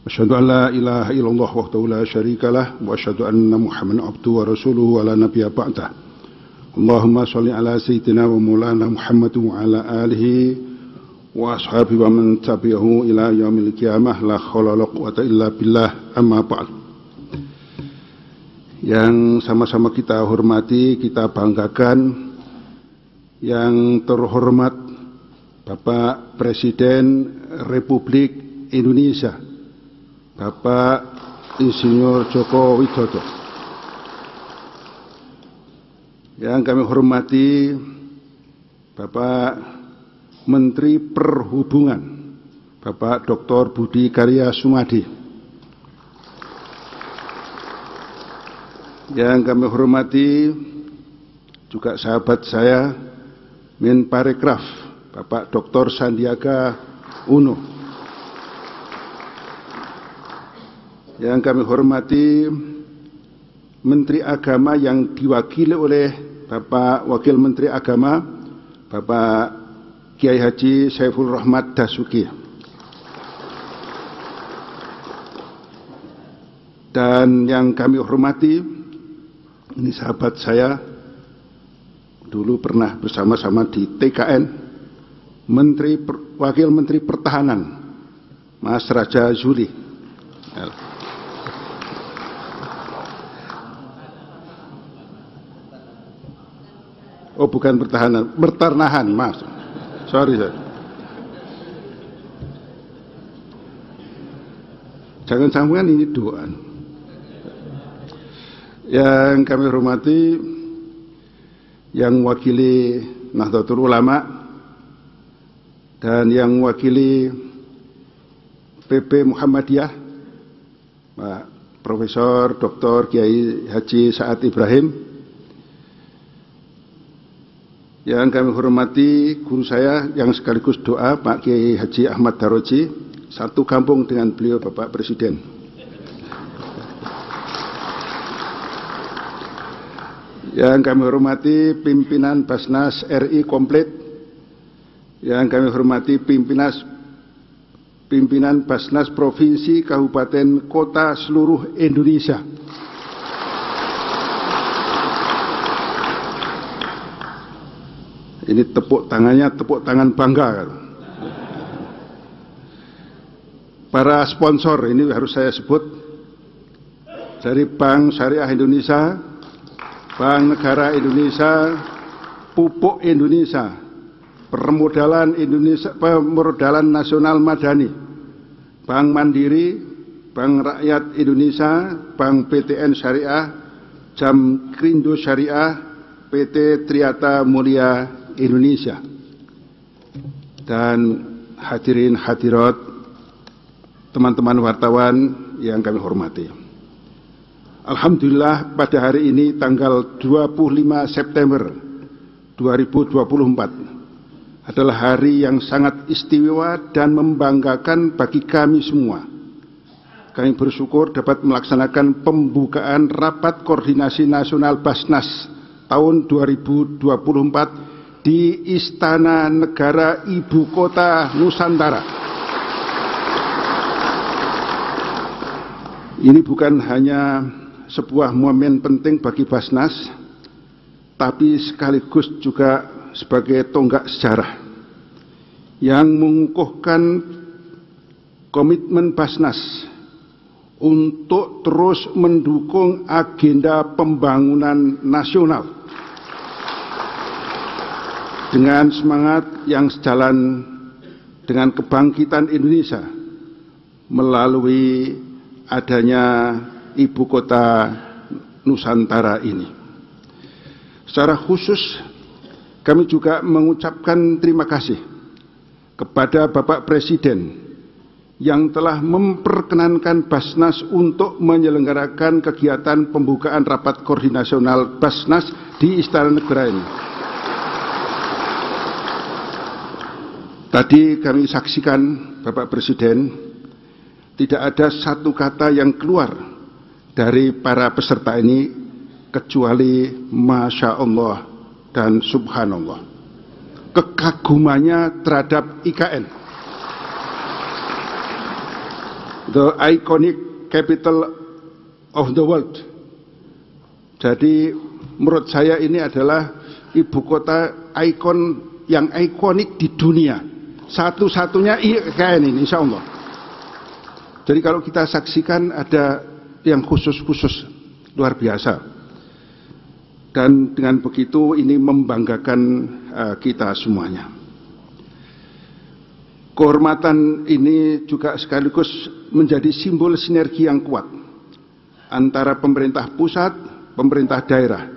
S3: Asyhadu an la ilaha illallah wahdahu la syarikalah wa asyhadu anna Muhammadan abduhu wa rasuluhu wa la nabiyya ba'dah. Allahumma shalli ala sayyidina wa maulana Muhammad wa ala alihi wa ashabihi wa man tabi'ahu ila yaumil qiyamah la haula wa la quwwata illa billah, amma ba'd. Yang sama-sama kita hormati, kita banggakan, yang terhormat Bapak Presiden Republik Indonesia, Bapak Insinyur Joko Widodo. Yang kami hormati Bapak Menteri Perhubungan, Bapak Dr. Budi Karya Sumadi. Yang kami hormati juga sahabat saya Menparekraf Bapak Dr. Sandiaga Uno. Yang kami hormati Menteri Agama yang diwakili oleh Bapak Wakil Menteri Agama Bapak Kiai Haji Saiful Rahmat Dasuki. Dan yang kami hormati, ini sahabat saya, dulu pernah bersama-sama di TKN, Wakil Menteri Pertahanan, Mas Raja Zuli. Oh, bukan pertahanan, pertanahan, Mas. Sorry. Jangan sambungan, ini doa. Yang kami hormati, yang wakili Nahdlatul Ulama dan yang wakili PP Muhammadiyah, Pak Profesor Dr. Kiai Haji Sa'ad Ibrahim. Yang kami hormati guru saya yang sekaligus doa, Pak Kiai Haji Ahmad Daroji, satu kampung dengan beliau Bapak Presiden. Yang kami hormati pimpinan Basnas RI komplit, yang kami hormati pimpinan Basnas Provinsi, Kabupaten, Kota seluruh Indonesia. Ini tepuk tangannya, tepuk tangan bangga. Para sponsor ini harus saya sebut, dari Bank Syariah Indonesia, Bank Negara Indonesia, Pupuk Indonesia, Permodalan Indonesia, Permodalan Nasional Madani, Bank Mandiri, Bank Rakyat Indonesia, Bank PTN Syariah, Jamkrindo Syariah, PT Triata Mulia Indonesia. Dan hadirin hadirat, teman-teman wartawan yang kami hormati. Alhamdulillah pada hari ini tanggal 25 September 2024 adalah hari yang sangat istimewa dan membanggakan bagi kami semua. Kami bersyukur dapat melaksanakan pembukaan Rapat Koordinasi Nasional Basnas tahun 2024 di Istana Negara Ibu Kota Nusantara. Ini bukan hanya sebuah momen penting bagi Basnas, tapi sekaligus juga sebagai tonggak sejarah yang mengukuhkan komitmen Basnas untuk terus mendukung agenda pembangunan nasional dengan semangat yang sejalan dengan kebangkitan Indonesia melalui adanya Ibu Kota Nusantara ini. Secara khusus kami juga mengucapkan terima kasih kepada Bapak Presiden yang telah memperkenankan Basnas untuk menyelenggarakan kegiatan pembukaan Rapat Koordinasional Basnas di Istana Negara ini. Tadi kami saksikan Bapak Presiden, tidak ada satu kata yang keluar dari para peserta ini kecuali Masya Allah dan Subhanallah. Kekagumannya terhadap IKN, the iconic capital of the world. Jadi menurut saya ini adalah ibu kota ikon yang ikonik di dunia. Satu-satunya IKN ini, insya Allah. Jadi kalau kita saksikan ada yang khusus-khusus luar biasa, dan dengan begitu ini membanggakan kita semuanya. Kehormatan ini juga sekaligus menjadi simbol sinergi yang kuat antara pemerintah pusat, pemerintah daerah,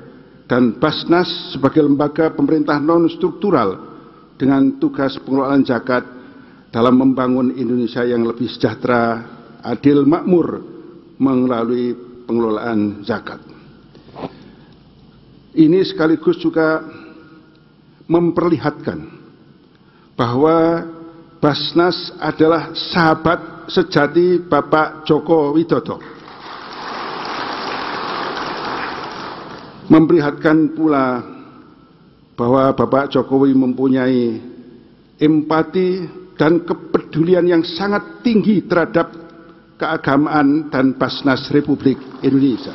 S3: dan Basnas sebagai lembaga pemerintah non-struktural dengan tugas pengelolaan zakat dalam membangun Indonesia yang lebih sejahtera, adil, makmur melalui pengelolaan zakat. ini sekaligus juga memperlihatkan bahwa Basnas adalah sahabat sejati Bapak Joko Widodo. Memperlihatkan pula bahwa Bapak Jokowi mempunyai empati dan kepedulian yang sangat tinggi terhadap keagamaan dan Basnas Republik Indonesia.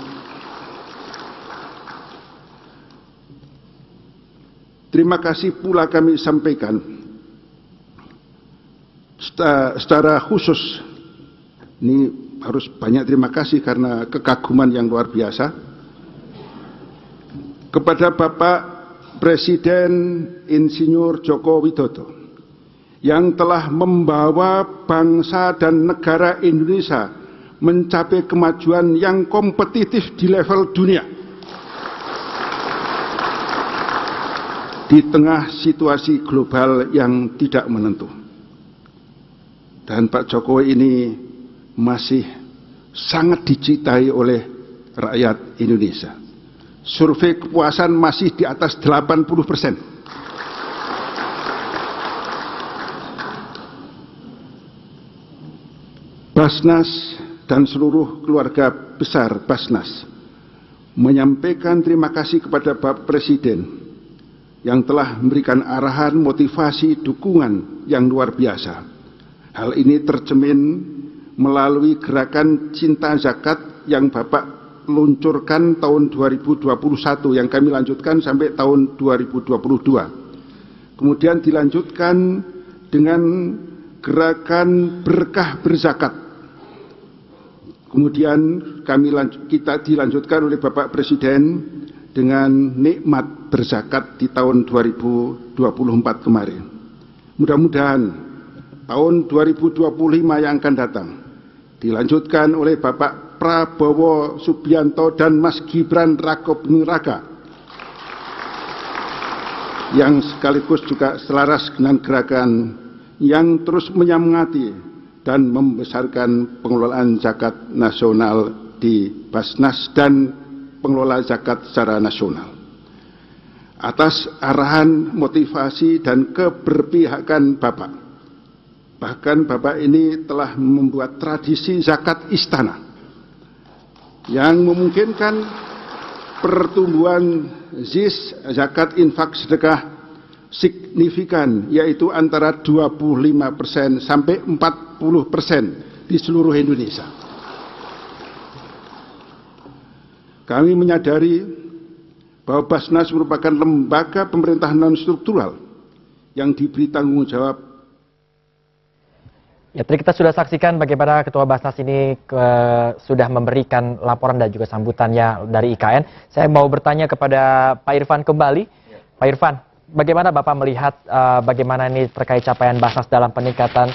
S3: Terima kasih pula kami sampaikan secara khusus, ini harus banyak terima kasih karena kekaguman yang luar biasa, kepada Bapak Presiden Insinyur Joko Widodo yang telah membawa bangsa dan negara Indonesia mencapai kemajuan yang kompetitif di level dunia di tengah situasi global yang tidak menentu. Dan Pak Jokowi ini masih sangat dicintai oleh rakyat Indonesia. Survei kepuasan masih di atas 80%. Basnas dan seluruh keluarga besar Basnas menyampaikan terima kasih kepada Bapak Presiden yang telah memberikan arahan, motivasi, dukungan yang luar biasa. Hal ini tercermin melalui gerakan Cinta Zakat yang Bapak luncurkan tahun 2021 yang kami lanjutkan sampai tahun 2022. Kemudian dilanjutkan dengan gerakan Berkah Berzakat. Kemudian kita dilanjutkan oleh Bapak Presiden dengan Nikmat Berzakat di tahun 2024 kemarin. Mudah-mudahan tahun 2025 yang akan datang dilanjutkan oleh Bapak Prabowo Subianto dan Mas Gibran Rakabuming Raka yang sekaligus juga selaras dengan gerakan yang terus menyemangati dan membesarkan pengelolaan zakat nasional di Basnas dan pengelola zakat secara nasional. Atas arahan, motivasi, dan keberpihakan Bapak, bahkan Bapak ini telah membuat tradisi zakat istana yang memungkinkan pertumbuhan ZIS zakat infak sedekah signifikan, yaitu antara 25% sampai 40% di seluruh Indonesia. Kami menyadari bahwa Basnas merupakan lembaga pemerintahan non-struktural yang diberi tanggung jawab.
S1: Ya, tadi kita sudah saksikan bagaimana Ketua Basnas ini sudah memberikan laporan dan juga sambutannya dari IKN. Saya mau bertanya kepada Pak Irfan kembali. Ya. Pak Irfan, bagaimana Bapak melihat bagaimana ini terkait capaian Basnas dalam peningkatan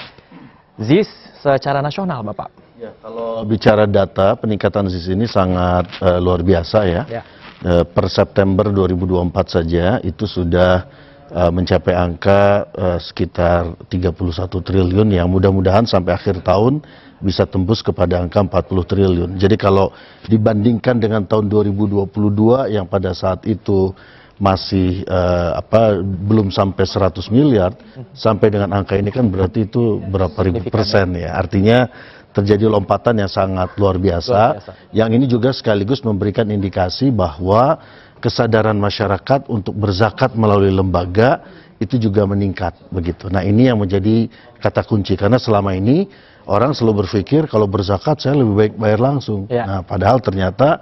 S1: ZIS secara nasional, Bapak?
S2: Ya, kalau bicara data, peningkatan ZIS ini sangat luar biasa ya. Ya. Per September 2024 saja itu sudah mencapai angka sekitar 31 triliun yang mudah-mudahan sampai akhir tahun bisa tembus kepada angka 40 triliun. Jadi kalau dibandingkan dengan tahun 2022 yang pada saat itu masih belum sampai 100 miliar, sampai dengan angka ini kan berarti itu berapa ribu persen ya. Artinya terjadi lompatan yang sangat luar biasa. Yang ini juga sekaligus memberikan indikasi bahwa kesadaran masyarakat untuk berzakat melalui lembaga itu juga meningkat begitu. Nah, ini yang menjadi kata kunci karena selama ini orang selalu berpikir kalau berzakat saya lebih baik bayar langsung. Ya. Nah, padahal ternyata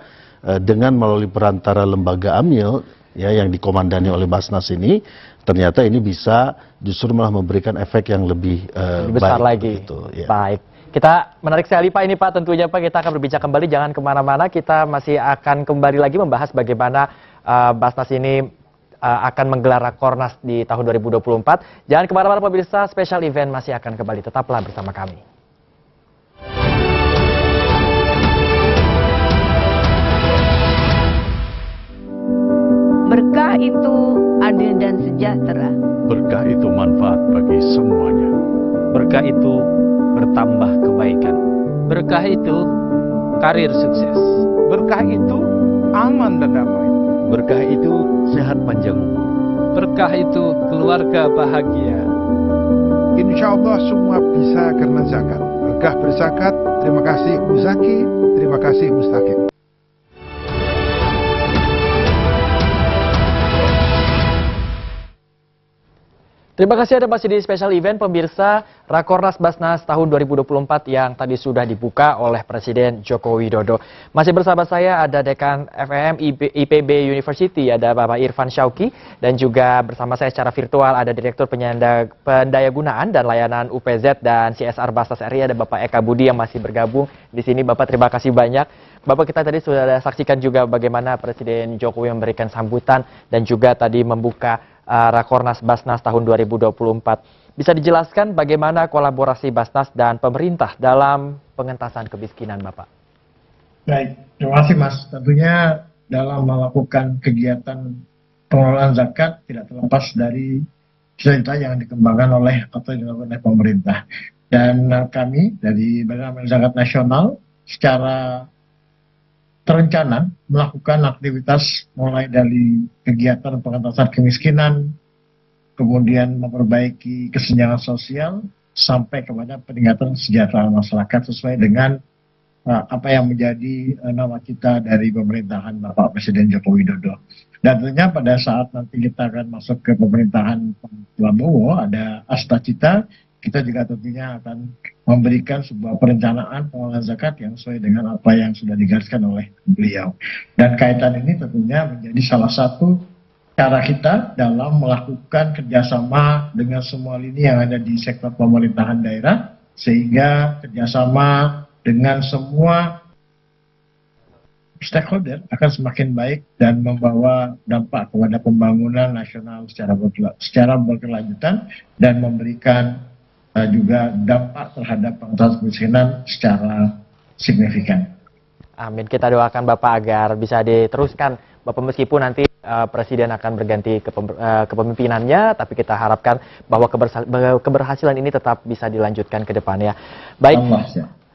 S2: dengan melalui perantara lembaga AMIL ya yang dikomandani oleh Basnas ini ternyata ini bisa justru malah memberikan efek yang lebih
S1: besar
S2: baik,
S1: lagi.
S2: begitu, ya.
S1: Baik. Kita menarik sekali Pak ini Pak, tentunya Pak kita akan berbicara kembali, jangan kemana-mana, kita masih akan kembali lagi membahas bagaimana Basnas ini akan menggelar Rakornas di tahun 2024. Jangan kemana-mana pemirsa, special event masih akan kembali, tetaplah bersama kami.
S11: Berkah itu adil dan sejahtera.
S12: Berkah itu manfaat bagi semuanya.
S13: Berkah itu bertambah kebaikan.
S14: Berkah itu karir sukses.
S15: Berkah itu aman dan damai.
S12: Berkah itu sehat panjang umur.
S13: Berkah itu keluarga bahagia.
S14: Insya Allah semua bisa karena zakat. Berkah berzakat. Terima kasih Muzaki, terima kasih Mustaqim.
S1: Terima kasih Anda masih di special event pemirsa Rakornas Basnas tahun 2024 yang tadi sudah dibuka oleh Presiden Joko Widodo. Masih bersama saya ada Dekan FEM IPB University, ada Bapak Irfan Syauqi, dan juga bersama saya secara virtual ada Direktur Pendayagunaan dan Layanan UPZ dan CSR Basnas RI, ada Bapak Eka Budi yang masih bergabung di sini. Bapak, terima kasih banyak. Bapak, kita tadi sudah saksikan juga bagaimana Presiden Jokowi memberikan sambutan dan juga tadi membuka Rakornas Basnas tahun 2024. Bisa dijelaskan bagaimana kolaborasi Basnas dan pemerintah dalam pengentasan kemiskinan, Bapak?
S8: Baik, terima kasih Mas. Tentunya dalam melakukan kegiatan pengelolaan zakat tidak terlepas dari cerita yang dikembangkan oleh atau dilakukan oleh pemerintah. Dan kami dari Badan Amal Zakat Nasional secara terencana melakukan aktivitas mulai dari kegiatan pengentasan kemiskinan, kemudian memperbaiki kesenjangan sosial, sampai kepada peningkatan kesejahteraan masyarakat sesuai dengan apa yang menjadi nawacita dari pemerintahan Bapak Presiden Joko Widodo. Dan tentunya pada saat nanti kita akan masuk ke pemerintahan Pak Prabowo, ada Astacita, kita juga tentunya akan memberikan sebuah perencanaan pengelolaan zakat yang sesuai dengan apa yang sudah digariskan oleh beliau. Dan kaitan ini tentunya menjadi salah satu cara kita dalam melakukan kerjasama dengan semua lini yang ada di sektor pemerintahan daerah, sehingga kerjasama dengan semua stakeholder akan semakin baik dan membawa dampak kepada pembangunan nasional secara berkelanjutan dan memberikan juga dampak terhadap pengentasan kemiskinan secara signifikan.
S1: Amin. Kita doakan Bapak agar bisa diteruskan, Bapak, meskipun nanti Presiden akan berganti kepemimpinannya, tapi kita harapkan bahwa keberhasilan ini tetap bisa dilanjutkan ke depannya. Baik,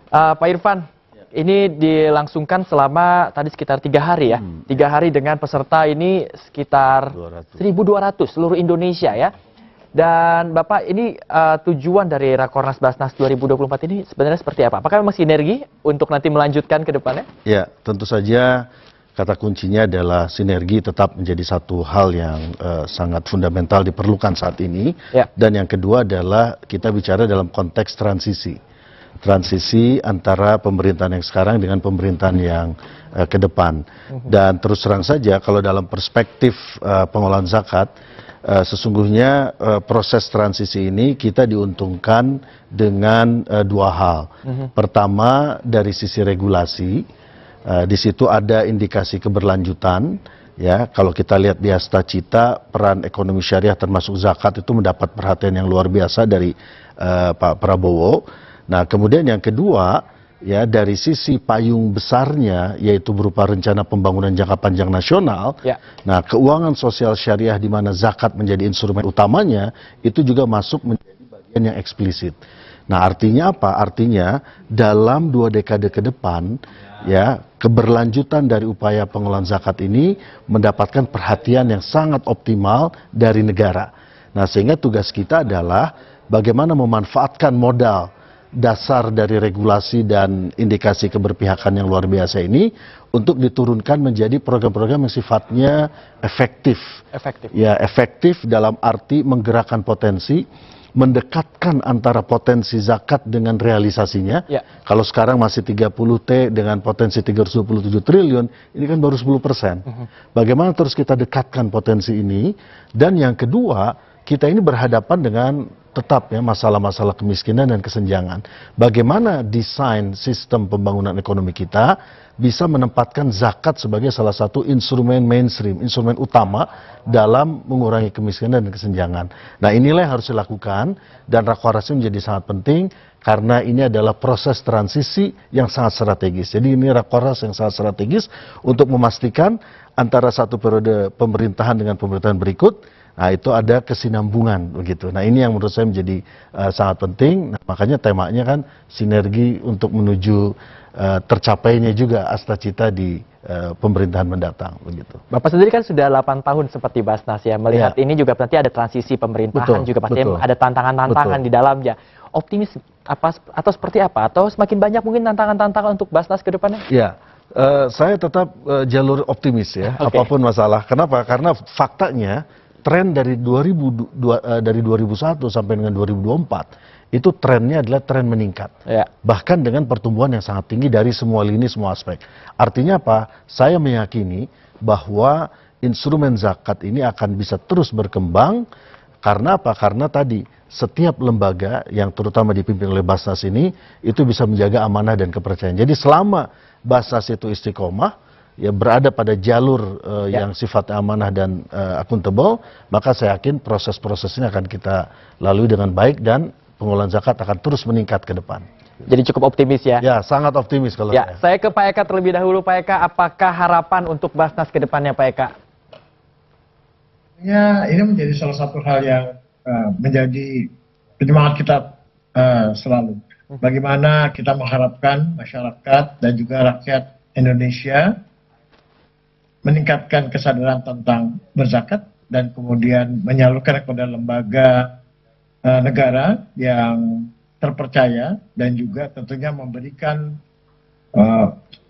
S1: Pak Irfan, ini dilangsungkan selama tadi sekitar 3 hari ya, 3 hari dengan peserta ini sekitar 1.200 seluruh Indonesia ya. Dan Bapak, ini tujuan dari Rakornas Basnas 2024 ini sebenarnya seperti apa? Apakah memang sinergi untuk nanti melanjutkan ke depannya?
S2: Ya, tentu saja kata kuncinya adalah sinergi tetap menjadi satu hal yang sangat fundamental diperlukan saat ini. Ya. Dan yang kedua adalah kita bicara dalam konteks transisi. Transisi antara pemerintahan yang sekarang dengan pemerintahan yang ke depan. Dan terus terang saja kalau dalam perspektif pengelolaan zakat, sesungguhnya proses transisi ini kita diuntungkan dengan 2 hal. Pertama, dari sisi regulasi, di situ ada indikasi keberlanjutan. Ya, kalau kita lihat di Astacita, peran ekonomi syariah termasuk zakat itu mendapat perhatian yang luar biasa dari Pak Prabowo. Nah, kemudian yang kedua, ya, dari sisi payung besarnya, yaitu berupa rencana pembangunan jangka panjang nasional. Ya. Nah, keuangan sosial syariah di mana zakat menjadi instrumen utamanya, itu juga masuk menjadi bagian yang eksplisit. Nah, artinya apa? Artinya dalam 2 dekade ke depan, ya, keberlanjutan dari upaya pengelolaan zakat ini mendapatkan perhatian yang sangat optimal dari negara. Nah, sehingga tugas kita adalah bagaimana memanfaatkan modal dasar dari regulasi dan indikasi keberpihakan yang luar biasa ini untuk diturunkan menjadi program-program yang sifatnya efektif. Ya, efektif dalam arti menggerakkan potensi, mendekatkan antara potensi zakat dengan realisasinya. Ya. Kalau sekarang masih 30T dengan potensi 327 triliun, ini kan baru 10%. Bagaimana terus kita dekatkan potensi ini? Dan yang kedua, kita ini berhadapan dengan tetap ya masalah-masalah kemiskinan dan kesenjangan. Bagaimana desain sistem pembangunan ekonomi kita bisa menempatkan zakat sebagai salah satu instrumen mainstream, instrumen utama dalam mengurangi kemiskinan dan kesenjangan. Nah, inilah yang harus dilakukan, dan Rakornas menjadi sangat penting karena ini adalah proses transisi yang sangat strategis. Jadi ini Rakornas yang sangat strategis untuk memastikan antara satu periode pemerintahan dengan pemerintahan berikut Nah, itu ada kesinambungan begitu. Nah, ini yang menurut saya menjadi sangat penting. Nah, makanya temanya kan sinergi untuk menuju tercapainya juga cita di pemerintahan mendatang begitu.
S1: Bapak sendiri kan sudah 8 tahun seperti Basnas ya. Melihat ini juga nanti ada transisi pemerintahan, juga pasti ada tantangan-tantangan di dalamnya. Optimis apa atau seperti apa? Atau semakin banyak mungkin tantangan-tantangan untuk Basnas ke depannya?
S2: Ya, saya tetap jalur optimis ya, apapun masalah. Kenapa? Karena faktanya tren dari 2001 sampai dengan 2024 itu trennya adalah tren meningkat. Bahkan dengan pertumbuhan yang sangat tinggi dari semua lini, semua aspek. Artinya apa? Saya meyakini bahwa instrumen zakat ini akan bisa terus berkembang. Karena apa? Karena tadi setiap lembaga yang terutama dipimpin oleh Basnas ini itu bisa menjaga amanah dan kepercayaan. Jadi selama Basnas itu istiqomah, ya berada pada jalur yang sifatnya amanah dan akuntabel, maka saya yakin proses-proses ini akan kita lalui dengan baik dan pengelolaan zakat akan terus meningkat ke depan.
S1: Jadi cukup optimis ya?
S2: Ya, sangat optimis kalau
S1: saya ke Pak Eka terlebih dahulu. Pak Eka, apakah harapan untuk Basnas ke depannya, Pak Eka?
S8: Ya, ini menjadi salah satu hal yang menjadi penyemangat kita selalu. Bagaimana kita mengharapkan masyarakat dan juga rakyat Indonesia meningkatkan kesadaran tentang berzakat dan kemudian menyalurkan kepada lembaga negara yang terpercaya dan juga tentunya memberikan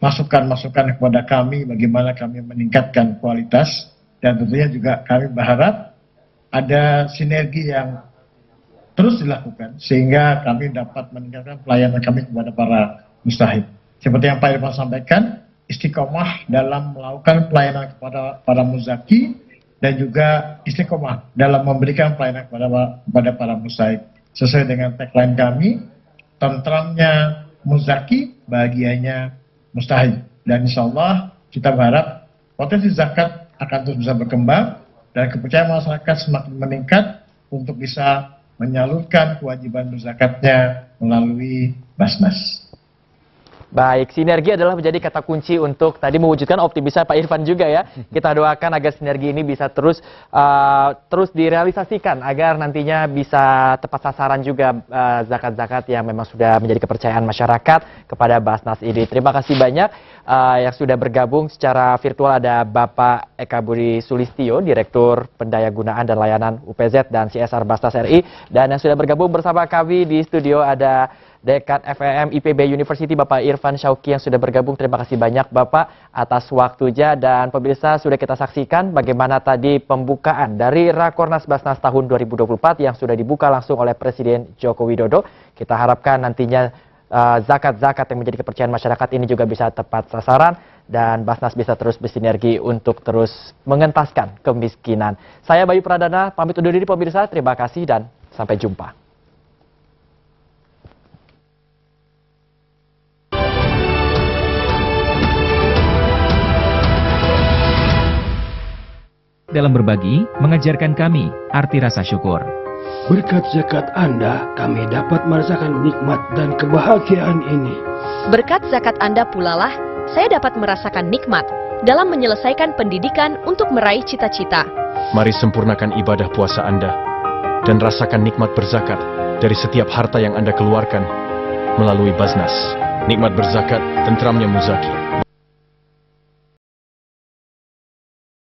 S8: masukan-masukan kepada kami bagaimana kami meningkatkan kualitas, dan tentunya juga kami berharap ada sinergi yang terus dilakukan sehingga kami dapat meningkatkan pelayanan kami kepada para mustahik. Seperti yang Pak Irfan sampaikan, istiqomah dalam melakukan pelayanan kepada para muzaki dan juga istiqomah dalam memberikan pelayanan kepada para mustahik. Sesuai dengan tagline kami, tentramnya muzaki, bahagianya mustahik. Dan insya Allah kita berharap potensi zakat akan terus bisa berkembang dan kepercayaan masyarakat semakin meningkat untuk bisa menyalurkan kewajiban berzakatnya melalui Basnas.
S1: Baik, sinergi adalah menjadi kata kunci untuk tadi mewujudkan optimisme Pak Irfan juga ya. Kita doakan agar sinergi ini bisa terus direalisasikan agar nantinya bisa tepat sasaran juga zakat-zakat yang memang sudah menjadi kepercayaan masyarakat kepada Basnas ini. Terima kasih banyak yang sudah bergabung secara virtual. Ada Bapak Eka Budi Sulistyo, Direktur Pendayagunaan dan Layanan UPZ dan CSR Basnas RI. Dan yang sudah bergabung bersama kami di studio ada Dekan FEM IPB University Bapak Irfan Syauqi yang sudah bergabung. Terima kasih banyak Bapak atas waktunya, dan pemirsa sudah kita saksikan bagaimana tadi pembukaan dari Rakornas Basnas tahun 2024 yang sudah dibuka langsung oleh Presiden Joko Widodo. Kita harapkan nantinya zakat-zakat yang menjadi kepercayaan masyarakat ini juga bisa tepat sasaran dan Basnas bisa terus bersinergi untuk terus mengentaskan kemiskinan. Saya Bayu Pradana pamit undur diri pemirsa, terima kasih dan sampai jumpa.
S15: Dalam berbagi, mengajarkan kami arti rasa syukur.
S16: Berkat zakat Anda, kami dapat merasakan nikmat dan kebahagiaan ini.
S17: Berkat zakat Anda pula lah, saya dapat merasakan nikmat dalam menyelesaikan pendidikan untuk meraih cita-cita.
S18: Mari sempurnakan ibadah puasa Anda dan rasakan nikmat berzakat dari setiap harta yang Anda keluarkan melalui Basnas. Nikmat berzakat, tentramnya muzaki.